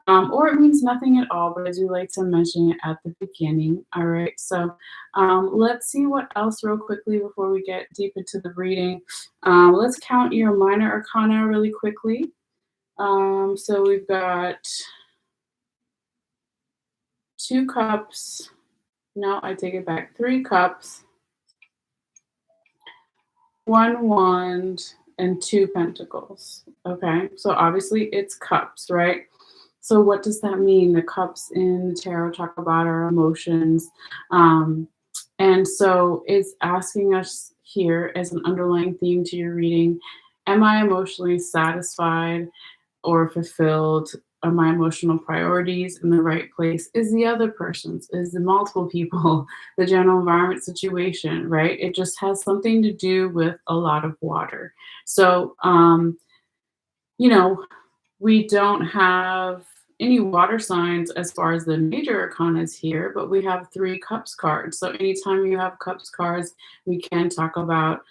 Or it means nothing at all, but I do like to mention it at the beginning, all right? So let's see what else real quickly before we get deep into the reading. Let's count your minor arcana really quickly. So we've got 2 cups. No, I take it back. 3 cups, 1 wand, and 2 pentacles. Okay, so obviously it's cups, right? So what does that mean? The cups in the tarot talk about our emotions. And so it's asking us here as an underlying theme to your reading, am I emotionally satisfied or fulfilled? Are my emotional priorities in the right place? Is the other person's? Is the multiple people? The general environment situation, right? It just has something to do with a lot of water. So, you know, we don't have any water signs as far as the major arcanas here, but we have 3 cups cards. So anytime you have cups cards, we can talk about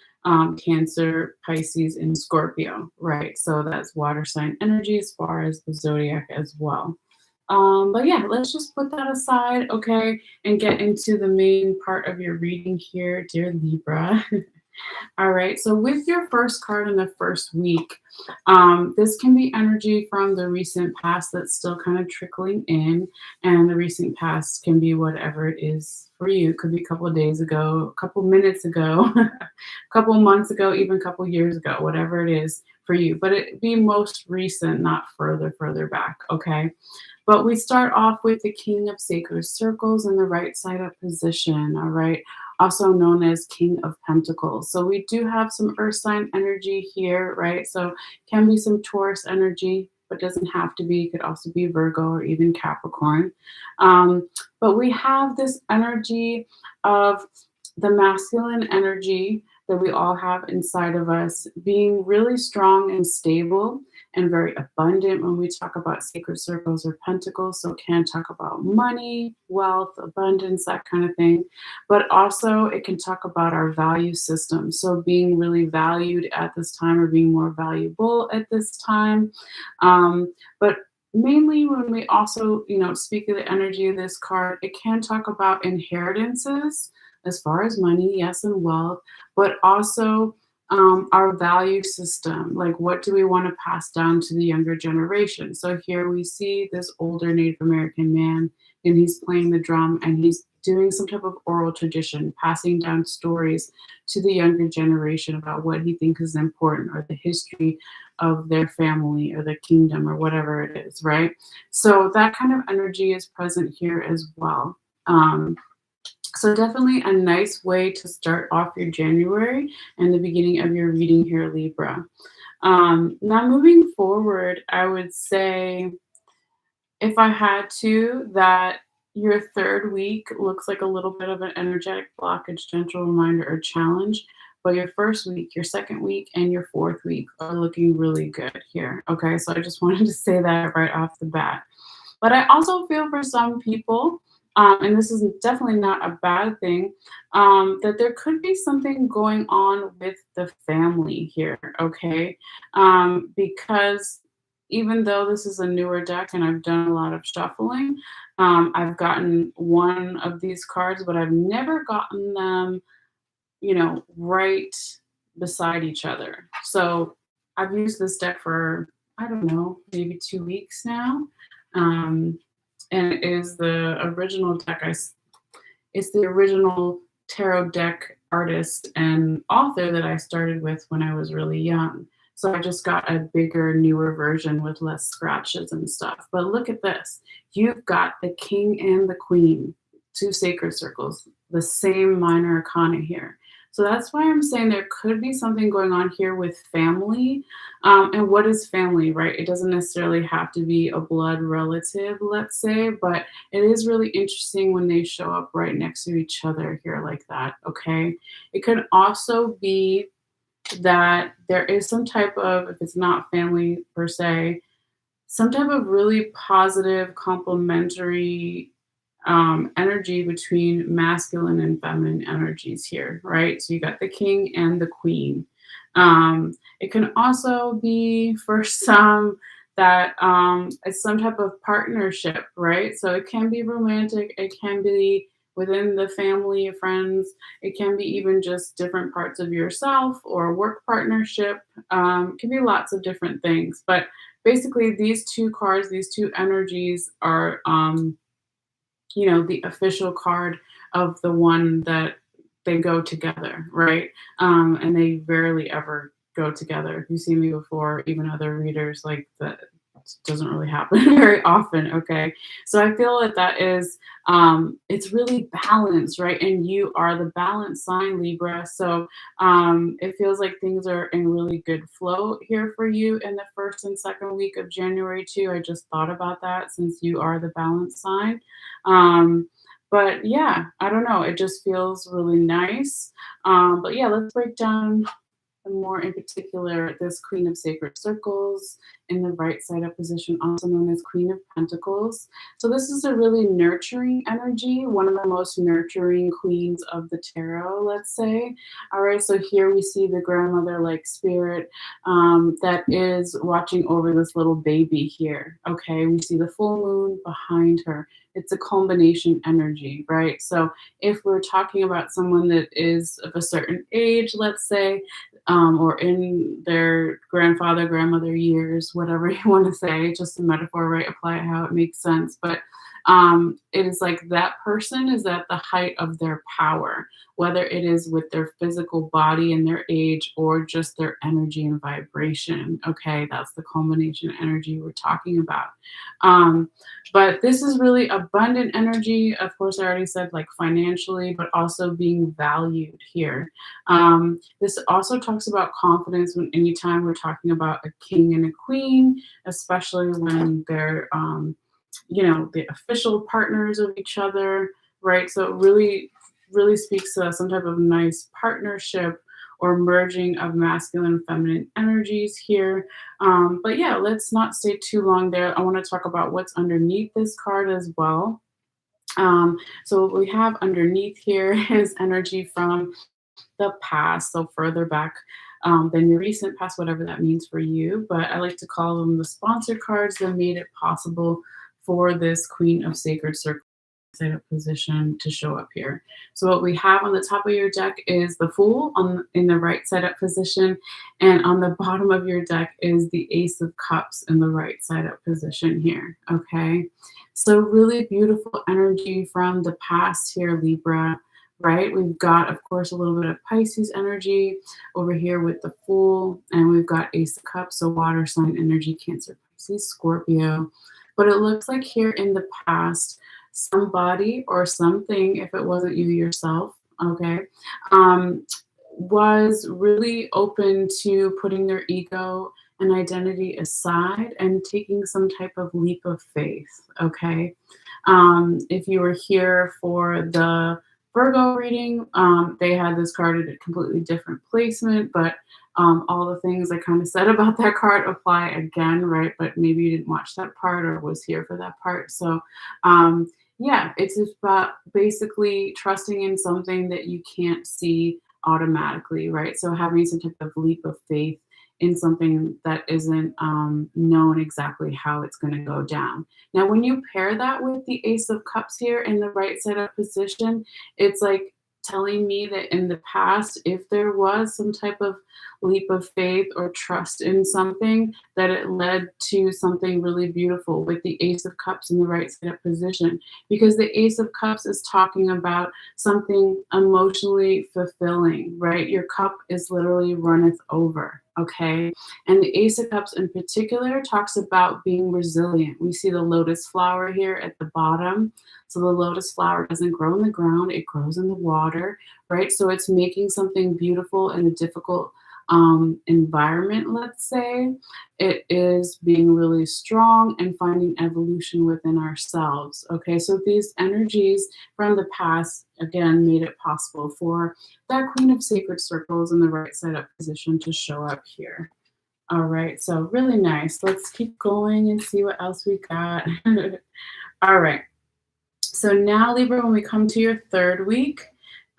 Cancer, Pisces, and Scorpio, right? So that's water sign energy as far as the zodiac as well. But yeah, let's just put that aside, okay, and get into the main part of your reading here, dear Libra. All right, so with your first card in the first week, this can be energy from the recent past that's still kind of trickling in, and the recent past can be whatever it is for you. It could be a couple of days ago, a couple minutes ago, a couple months ago, even a couple years ago, whatever it is for you. But it be most recent, not further back, okay? But we start off with the King of Sacred Circles in the right side up position, all right? Also known as King of Pentacles. So we do have some earth sign energy here, right? So can be some Taurus energy, but doesn't have to be. It could also be Virgo or even Capricorn. But we have this energy of the masculine energy that we all have inside of us being really strong and stable and very abundant when we talk about sacred circles or pentacles. So it can talk about money, wealth, abundance, that kind of thing. But also it can talk about our value system. So being really valued at this time or being more valuable at this time. But mainly when we also, speak of the energy of this card, it can talk about inheritances as far as money, yes, and wealth, but also our value system. Like, what do we want to pass down to the younger generation? So here we see this older Native American man, and he's playing the drum and he's doing some type of oral tradition, passing down stories to the younger generation about what he thinks is important or the history of their family or their kingdom or whatever it is, right? So that kind of energy is present here as well. Um, so definitely a nice way to start off your January and the beginning of your reading here, Libra. Now moving forward, I would say, if I had to, that your third week looks like a little bit of an energetic blockage, gentle reminder, or challenge. But your first week, your second week, and your fourth week are looking really good here. Okay, so I just wanted to say that right off the bat. But I also feel for some people, and this is definitely not a bad thing, that there could be something going on with the family here, okay? Because even though this is a newer deck and I've done a lot of shuffling, I've gotten one of these cards, but I've never gotten them, right beside each other. So I've used this deck for, I don't know, maybe 2 weeks now. Um, and it is the original deck. It's the original tarot deck artist and author that I started with when I was really young. So I just got a bigger, newer version with less scratches and stuff. But look at this. You've got the king and the queen, two sacred circles, the same minor arcana here. So that's why I'm saying there could be something going on here with family. And what is family, right? It doesn't necessarily have to be a blood relative, let's say, but it is really interesting when they show up right next to each other here like that, okay? It could also be that there is some type of, if it's not family per se, some type of really positive, complementary energy between masculine and feminine energies here, right? So you got the king and the queen. It can also be for some that it's some type of partnership, right? So it can be romantic, it can be within the family, friends, it can be even just different parts of yourself or work partnership. It can be lots of different things. But basically, these two cards, these two energies are the official card of the one that they go together, right? And they rarely ever go together. If you've seen me before, even other readers, like that doesn't really happen very often. Okay, so I feel that that is it's really balanced, right? And you are the balance sign, Libra. So it feels like things are in really good flow here for you in the first and second week of January too. I just thought about that since you are the balance sign. But yeah, I don't know. It just feels really nice. But yeah, let's break down more in particular this Queen of Sacred Circles in the right side up position, also known as Queen of Pentacles. So this is a really nurturing energy, one of the most nurturing queens of the tarot, let's say. All right, so here we see the grandmother-like spirit that is watching over this little baby here. Okay, we see the full moon behind her. It's a combination energy, right? So if we're talking about someone that is of a certain age, let's say, or in their grandfather, grandmother years, whatever you want to say, just a metaphor, right? Apply it how it makes sense. But it is like that person is at the height of their power, whether it is with their physical body and their age or just their energy and vibration. Okay, that's the combination energy we're talking about. But this is really abundant energy. Of course, I already said like financially, but also being valued here. This also talks about confidence when anytime we're talking about a king and a queen, especially when they're the official partners of each other, right? So it really, really speaks to some type of nice partnership or merging of masculine and feminine energies here. But yeah, let's not stay too long there. I want to talk about what's underneath this card as well. So what we have underneath here is energy from the past, so further back than your recent past, whatever that means for you. But I like to call them the sponsor cards that made it possible for this Queen of Sacred Circles side up position to show up here. So what we have on the top of your deck is the Fool in the right side up position, and on the bottom of your deck is the Ace of Cups in the right side up position here. Okay, so really beautiful energy from the past here, Libra. Right, we've got, of course, a little bit of Pisces energy over here with the Fool, and we've got Ace of Cups, so water sign energy, Cancer, Pisces, Scorpio. But it looks like here in the past, somebody or something, if it wasn't you yourself, okay, um, was really open to putting their ego and identity aside and taking some type of leap of faith, okay? If you were here for the Virgo reading, they had this card at a completely different placement, but all the things I kind of said about that card apply again, right? But maybe you didn't watch that part or was here for that part. So, yeah, it's just about basically trusting in something that you can't see automatically, right? So having some type of leap of faith in something that isn't known exactly how it's going to go down. Now, when you pair that with the Ace of Cups here in the right side up position, it's like telling me that in the past, if there was some type of leap of faith or trust in something, that it led to something really beautiful with the Ace of Cups in the right side up position. Because the Ace of Cups is talking about something emotionally fulfilling, right? Your cup is literally runneth over, okay? And the Ace of Cups in particular talks about being resilient. We see the lotus flower here at the bottom. So the lotus flower doesn't grow in the ground, it grows in the water, right? So it's making something beautiful in a difficult environment, let's say. It is being really strong and finding evolution within ourselves. Okay, so these energies from the past, again, made it possible for that Queen of Sacred Circles in the right side up position to show up here. All right, so really nice. Let's keep going and see what else we got. All right. So now, Libra, when we come to your third week,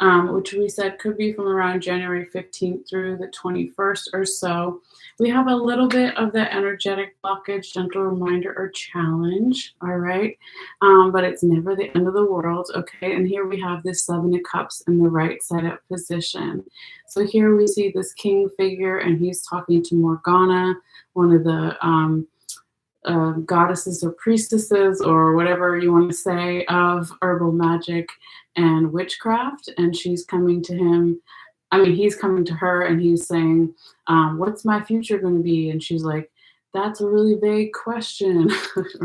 which we said could be from around January 15th through the 21st or so, we have a little bit of the energetic blockage, gentle reminder, or challenge, all right? But it's never the end of the world, okay? And here we have this Seven of Cups in the right side up position. So here we see this king figure, and he's talking to Morgana, one of the goddesses or priestesses or whatever you want to say of herbal magic and witchcraft, and she's coming to him. I mean, he's coming to her and he's saying, what's my future going to be? And she's like, that's a really vague question,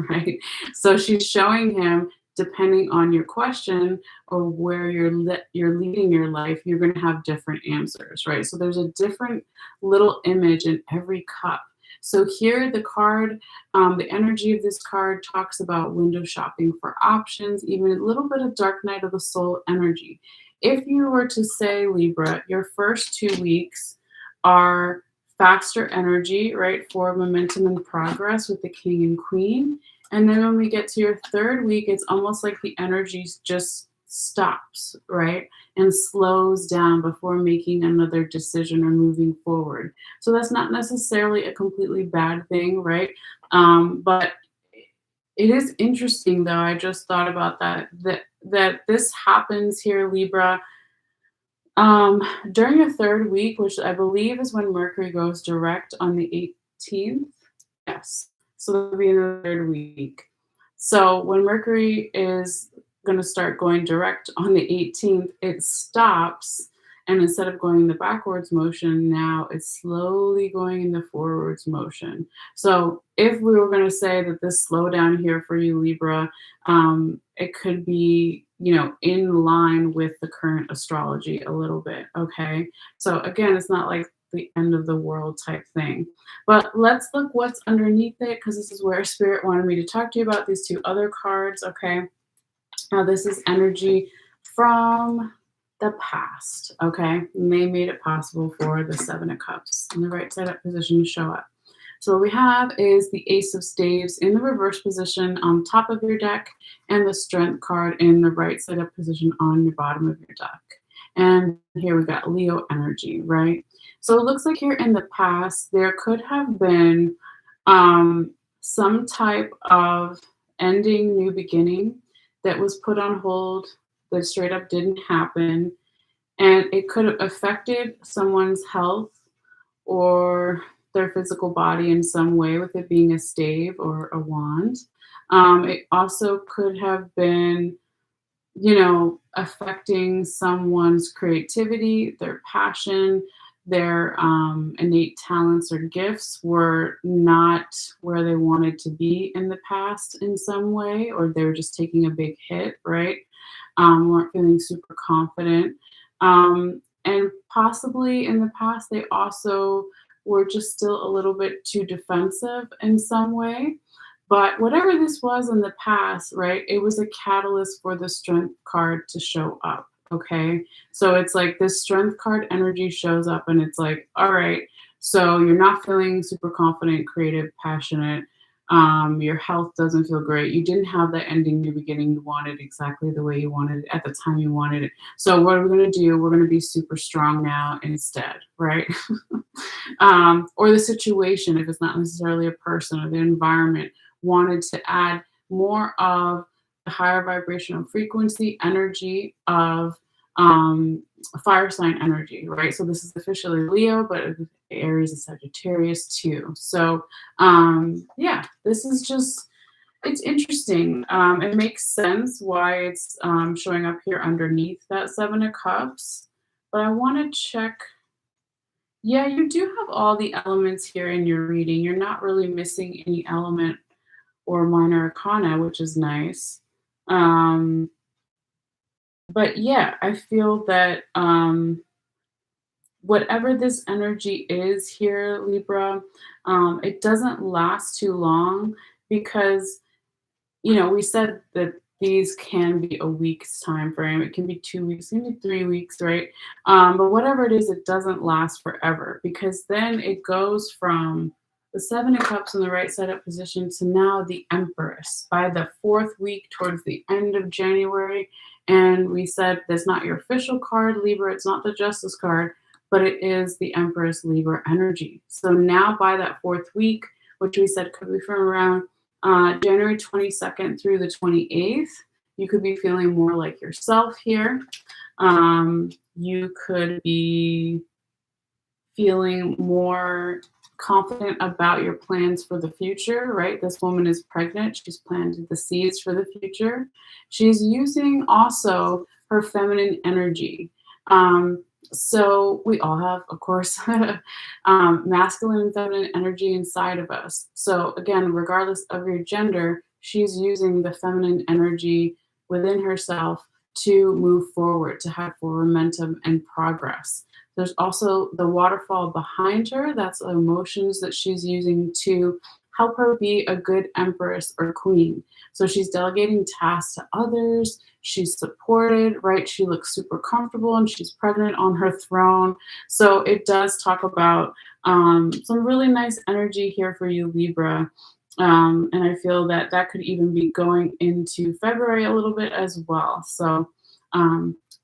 right? So she's showing him, depending on your question or where you're leading your life, you're going to have different answers, right? So there's a different little image in every cup. So here, the card, the energy of this card talks about window shopping for options, even a little bit of dark night of the soul energy. If you were to say, Libra, your first 2 weeks are faster energy, right, for momentum and progress with the king and queen. And then when we get to your third week, it's almost like the energy just stops, right, and slows down before making another decision or moving forward. So that's not necessarily a completely bad thing, right? But it is interesting, though. I just thought about that this happens here, Libra, during your third week, which I believe is when Mercury goes direct on the 18th. Yes. So that'll be in the third week. So when Mercury is going to start going direct on the 18th, it stops. And instead of going in the backwards motion, now it's slowly going in the forwards motion. So if we were going to say that this slowdown here for you, Libra, it could be, in line with the current astrology a little bit. Okay. So again, it's not like the end of the world type thing. But let's look what's underneath it, because this is where Spirit wanted me to talk to you about these two other cards. Okay. Now, this is energy from the past, okay? And they made it possible for the Seven of Cups in the right side up position to show up. So what we have is the Ace of Staves in the reverse position on top of your deck and the Strength card in the right side up position on your bottom of your deck. And here we got Leo energy, right? So it looks like here in the past, there could have been some type of ending, new beginning that was put on hold that straight up didn't happen. And it could have affected someone's health or their physical body in some way, with it being a stave or a wand. It also could have been, affecting someone's creativity, their passion, their innate talents or gifts were not where they wanted to be in the past in some way, or they were just taking a big hit, right? Weren't feeling super confident. And possibly in the past, they also were just still a little bit too defensive in some way. But whatever this was in the past, right, it was a catalyst for the Strength card to show up. Okay. So it's like this Strength card energy shows up and it's like, all right, so you're not feeling super confident, creative, passionate. Your health doesn't feel great. You didn't have that ending, new beginning you wanted exactly the way you wanted it at the time you wanted it. So what are we going to do? We're going to be super strong now instead, right? Or the situation, if it's not necessarily a person or the environment, wanted to add more of the higher vibrational frequency energy of fire sign energy, right? So this is officially Leo, but Aries and Sagittarius too. So yeah, this is just, it's interesting. It makes sense why it's showing up here underneath that Seven of Cups. But I want to check. Yeah, you do have all the elements here in your reading. You're not really missing any element or minor arcana, which is nice. Um, but yeah, I feel that whatever this energy is here, Libra, it doesn't last too long because we said that these can be a week's time frame. It can be 2 weeks, maybe 3 weeks, right? But whatever it is, it doesn't last forever because then it goes from the Seven of Cups in the right side up position to now the Empress by the fourth week towards the end of January. And we said that's not your official card, Libra. It's not the Justice card, but it is the Empress Libra energy. So now by that fourth week, which we said could be from around January 22nd through the 28th, you could be feeling more like yourself here. You could be feeling more confident about your plans for the future, right? This woman is pregnant. She's planted the seeds for the future. She's using also her feminine energy. So we all have, of course, masculine and feminine energy inside of us. So again, regardless of your gender, she's using the feminine energy within herself to move forward, to have forward momentum and progress. There's also the waterfall behind her. That's emotions that she's using to help her be a good empress or queen. So she's delegating tasks to others. She's supported, right? She looks super comfortable and she's pregnant on her throne. So it does talk about some really nice energy here for you, Libra. And I feel that that could even be going into February a little bit as well. So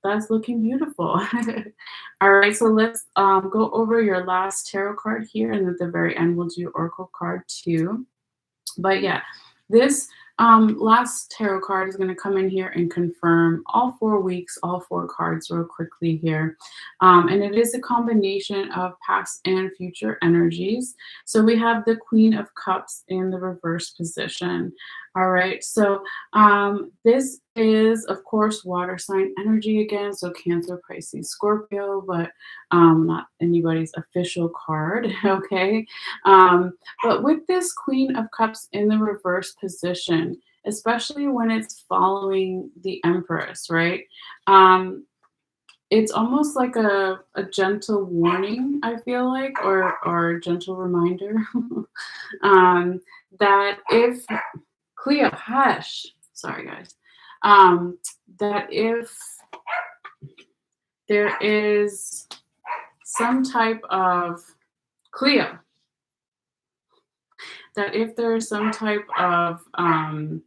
that's looking beautiful. All right, so let's go over your last tarot card here, and at the very end, we'll do Oracle card 2. But yeah, this last tarot card is going to come in here and confirm all 4 weeks, all 4 cards real quickly here. And it is a combination of past and future energies. So we have the Queen of Cups in the reverse position. All right, so this is, of course, water sign energy again. So Cancer, Pisces, Scorpio, but not anybody's official card, okay? But with this Queen of Cups in the reverse position, especially when it's following the Empress, right? It's almost like a gentle warning, I feel like, or a gentle reminder that if Cleo, hush. Sorry, guys. That if there is some type of Cleo, that if there is some type of, I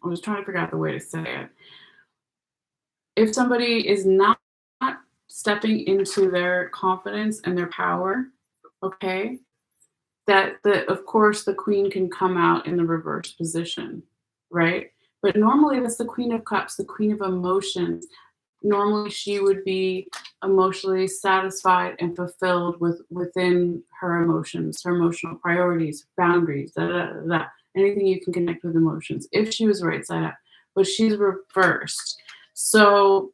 was trying to figure out the way to say it. If somebody is not stepping into their confidence and their power, okay, that of course the queen can come out in the reverse position, right? But normally that's the queen of cups, the queen of emotions. Normally she would be emotionally satisfied and fulfilled within her emotions, her emotional priorities, boundaries, anything you can connect with emotions, if she was right side up. But she's reversed. So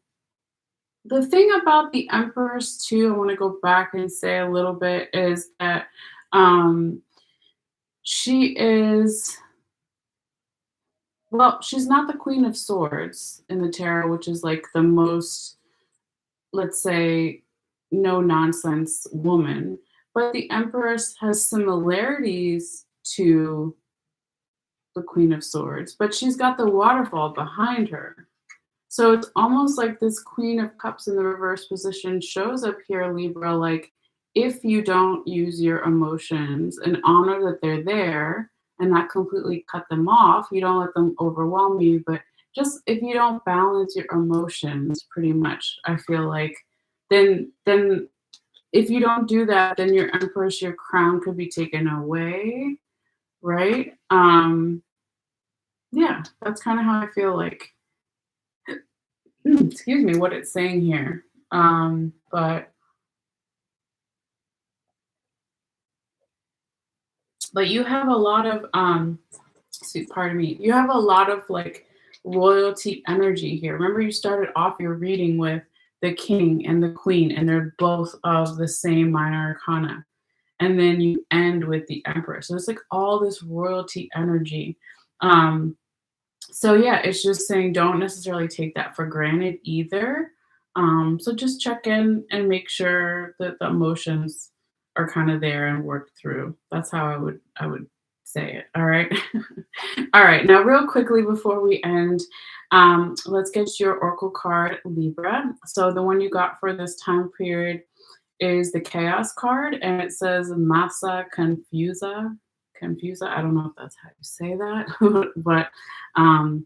the thing about the Empress too, I want to go back and say a little bit, is that um she is, well, she's not the Queen of Swords in the tarot, which is like the most, let's say, no nonsense woman. But the Empress has similarities to the Queen of Swords, but she's got the waterfall behind her. So it's almost like this Queen of Cups in the reverse position shows up here, Libra, like if you don't use your emotions and honor that they're there and not completely cut them off, you don't let them overwhelm you, but just if you don't balance your emotions pretty much, I feel like then if you don't do that, then your Empress, your crown could be taken away, right? Yeah, that's kind of how I feel like excuse me, what it's saying here. But you have a lot of pardon me, you have a lot of like royalty energy here. Remember you started off your reading with the king and the queen, and they're both of the same minor arcana. And then you end with the emperor. So it's like all this royalty energy. Um, So yeah, it's just saying don't necessarily take that for granted either. So just check in and make sure that the emotions are kind of there and worked through. That's how I would say it. All right. All right. Now, real quickly before we end, let's get your oracle card, Libra. So the one you got for this time period is the Chaos card, and it says Massa Confusa. Confusa. I don't know if that's how you say that, but um,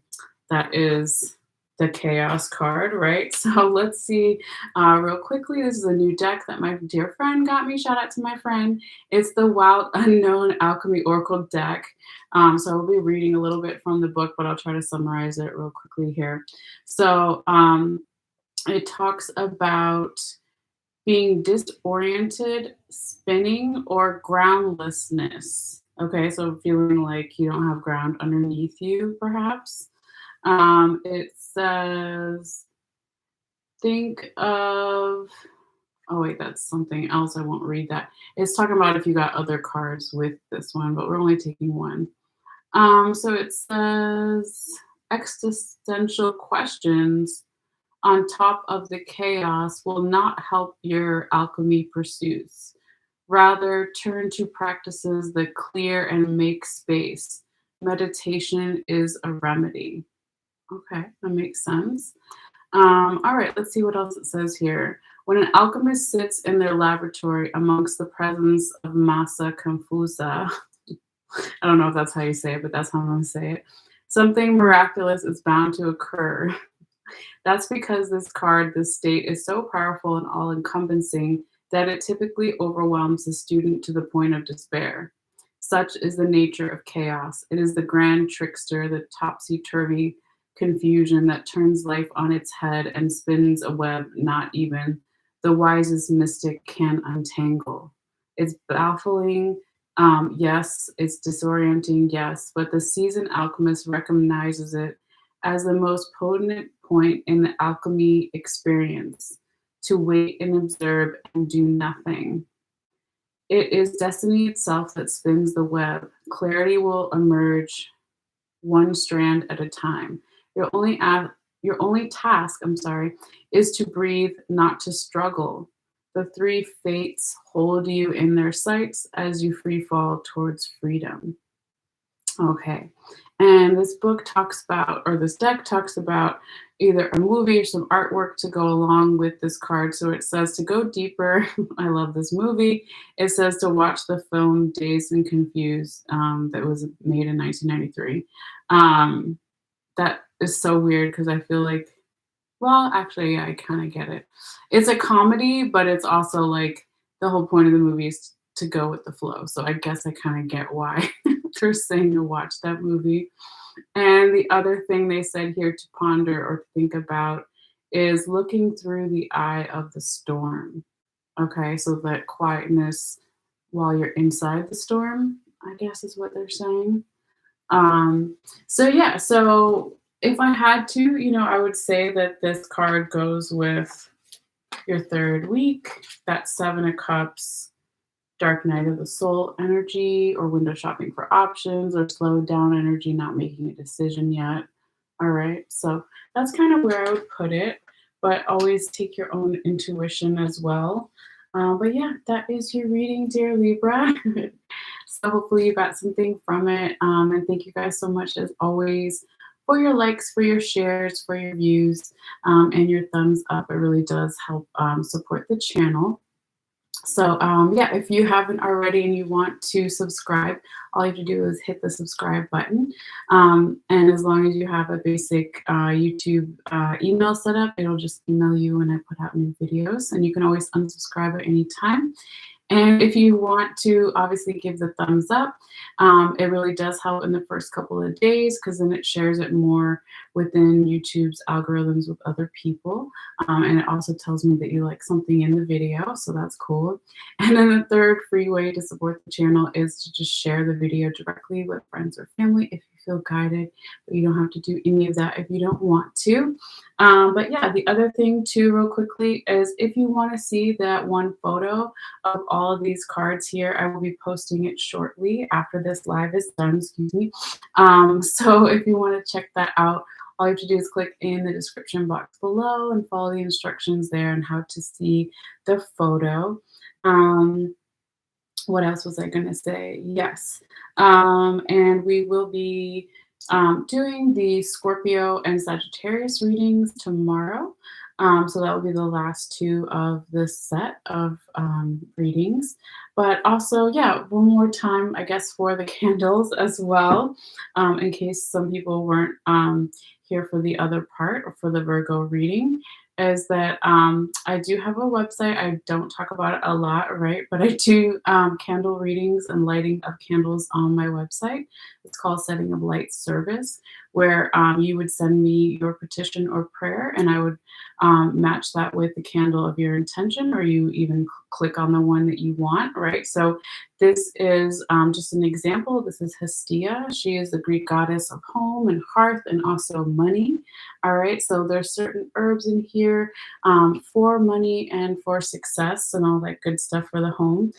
that is the Chaos card, right? So let's see real quickly. This is a new deck that my dear friend got me. Shout out to my friend. It's the Wild Unknown Alchemy Oracle deck. So I'll be reading a little bit from the book, but I'll try to summarize it real quickly here. So it talks about being disoriented, spinning, or groundlessness. Okay, so feeling like you don't have ground underneath you, perhaps. It says, think of, oh, wait, that's something else. I won't read that. It's talking about if you got other cards with this one, but we're only taking one. So it says, existential questions on top of the chaos will not help your alchemy pursuits. Rather, turn to practices that clear and make space. Meditation is a remedy. Okay, that makes sense. All right, let's see what else it says here. When an alchemist sits in their laboratory amongst the presence of massa confusa, I don't know if that's how you say it, but that's how I'm going to say it. Something miraculous is bound to occur. That's because this card, this state, is so powerful and all encompassing that it typically overwhelms the student to the point of despair. Such is the nature of chaos. It is the grand trickster, the topsy turvy confusion that turns life on its head and spins a web not even the wisest mystic can untangle. It's baffling, yes. It's disorienting, yes. But the seasoned alchemist recognizes it as the most potent point in the alchemy experience, to wait and observe and do nothing. It is destiny itself that spins the web. Clarity will emerge one strand at a time. Your only task, is to breathe, not to struggle. The three fates hold you in their sights as you free fall towards freedom. Okay. And this book talks about, or this deck talks about either a movie or some artwork to go along with this card. So it says to go deeper. I love this movie. It says to watch the film Dazed and Confused that was made in 1993. That is so weird because I feel like, well, actually, yeah, I kind of get it. It's a comedy, but it's also like the whole point of the movie is to go with the flow. So I guess I kind of get why they're saying to watch that movie. And the other thing they said here to ponder or think about is looking through the eye of the storm. Okay, so that quietness while you're inside the storm, I guess is what they're saying. Um, so yeah, so if I had to, I would say that this card goes with your third week, that Seven of Cups, dark night of the soul energy, or window shopping for options, or slowed down energy, not making a decision yet. All right, so that's kind of where I would put it, but always take your own intuition as well. But yeah, that is your reading, dear Libra. So hopefully you got something from it. And thank you guys so much, as always, for your likes, for your shares, for your views, and your thumbs up. It really does help support the channel. So yeah, if you haven't already and you want to subscribe, all you have to do is hit the subscribe button. And as long as you have a basic YouTube email set up, it'll just email you when I put out new videos. And you can always unsubscribe at any time. And if you want to obviously give the thumbs up, it really does help in the first couple of days because then it shares it more within YouTube's algorithms with other people. And it also tells me that you like something in the video, so that's cool. And then the third free way to support the channel is to just share the video directly with friends or family if you feel guided, but you don't have to do any of that if you don't want to. But yeah, the other thing too, real quickly, is if you want to see that one photo of all of these cards here, I will be posting it shortly after this live is done, excuse me. So if you want to check that out, all you have to do is click in the description box below and follow the instructions there on how to see the photo. Um, what else was I going to say? Yes. And we will be doing the Scorpio and Sagittarius readings tomorrow. So that will be the last two of this set of readings. But also, yeah, one more time, I guess, for the candles as well, in case some people weren't here for the other part or for the Virgo reading, is that I do have a website. I don't talk about it a lot, right? But I do candle readings and lighting of candles on my website. It's called Setting of Light Service, where you would send me your petition or prayer, and I would match that with the candle of your intention, or you even click on the one that you want, right? So this is just an example. This is Hestia. She is the Greek goddess of home and hearth and also money. All right, so there's certain herbs in here for money and for success and all that good stuff for the home.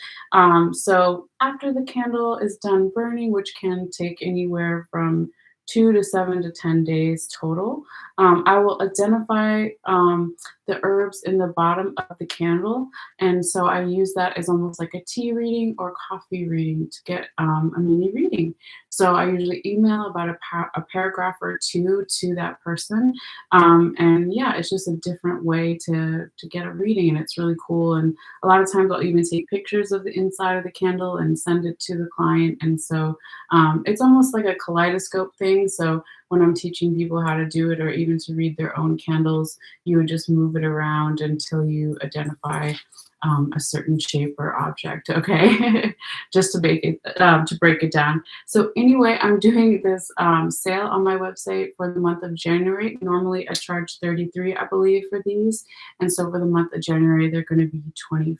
So after the candle is done burning, which can take anywhere from 2 to 7 to 10 days total, I will identify the herbs in the bottom of the candle. And so I use that as almost like a tea reading or coffee reading to get a mini reading. So I usually email about a paragraph or two to that person. And yeah, it's just a different way to get a reading, and it's really cool. And a lot of times I'll even take pictures of the inside of the candle and send it to the client. And so it's almost like a kaleidoscope thing. So when I'm teaching people how to do it, or even to read their own candles, you would just move it around until you identify a certain shape or object, okay? Just to break it down. So anyway, I'm doing this sale on my website for the month of January. Normally I charge $33, I believe, for these. And so for the month of January, they're going to be $25.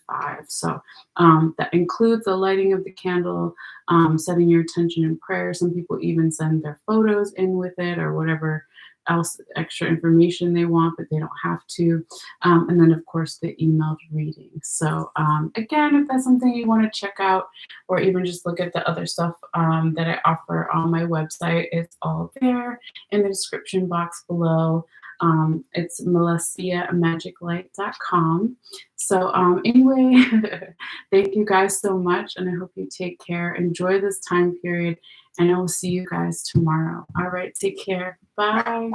So that includes the lighting of the candle, setting your intention in prayer. Some people even send their photos in with it, or whatever else extra information they want, but they don't have to. And then of course the emailed reading. So again, if that's something you want to check out, or even just look at the other stuff that I offer on my website, it's all there in the description box below. It's MalesseaMagicLight.com. So anyway, thank you guys so much, and I hope you take care. Enjoy this time period, and I will see you guys tomorrow. All right, take care. Bye.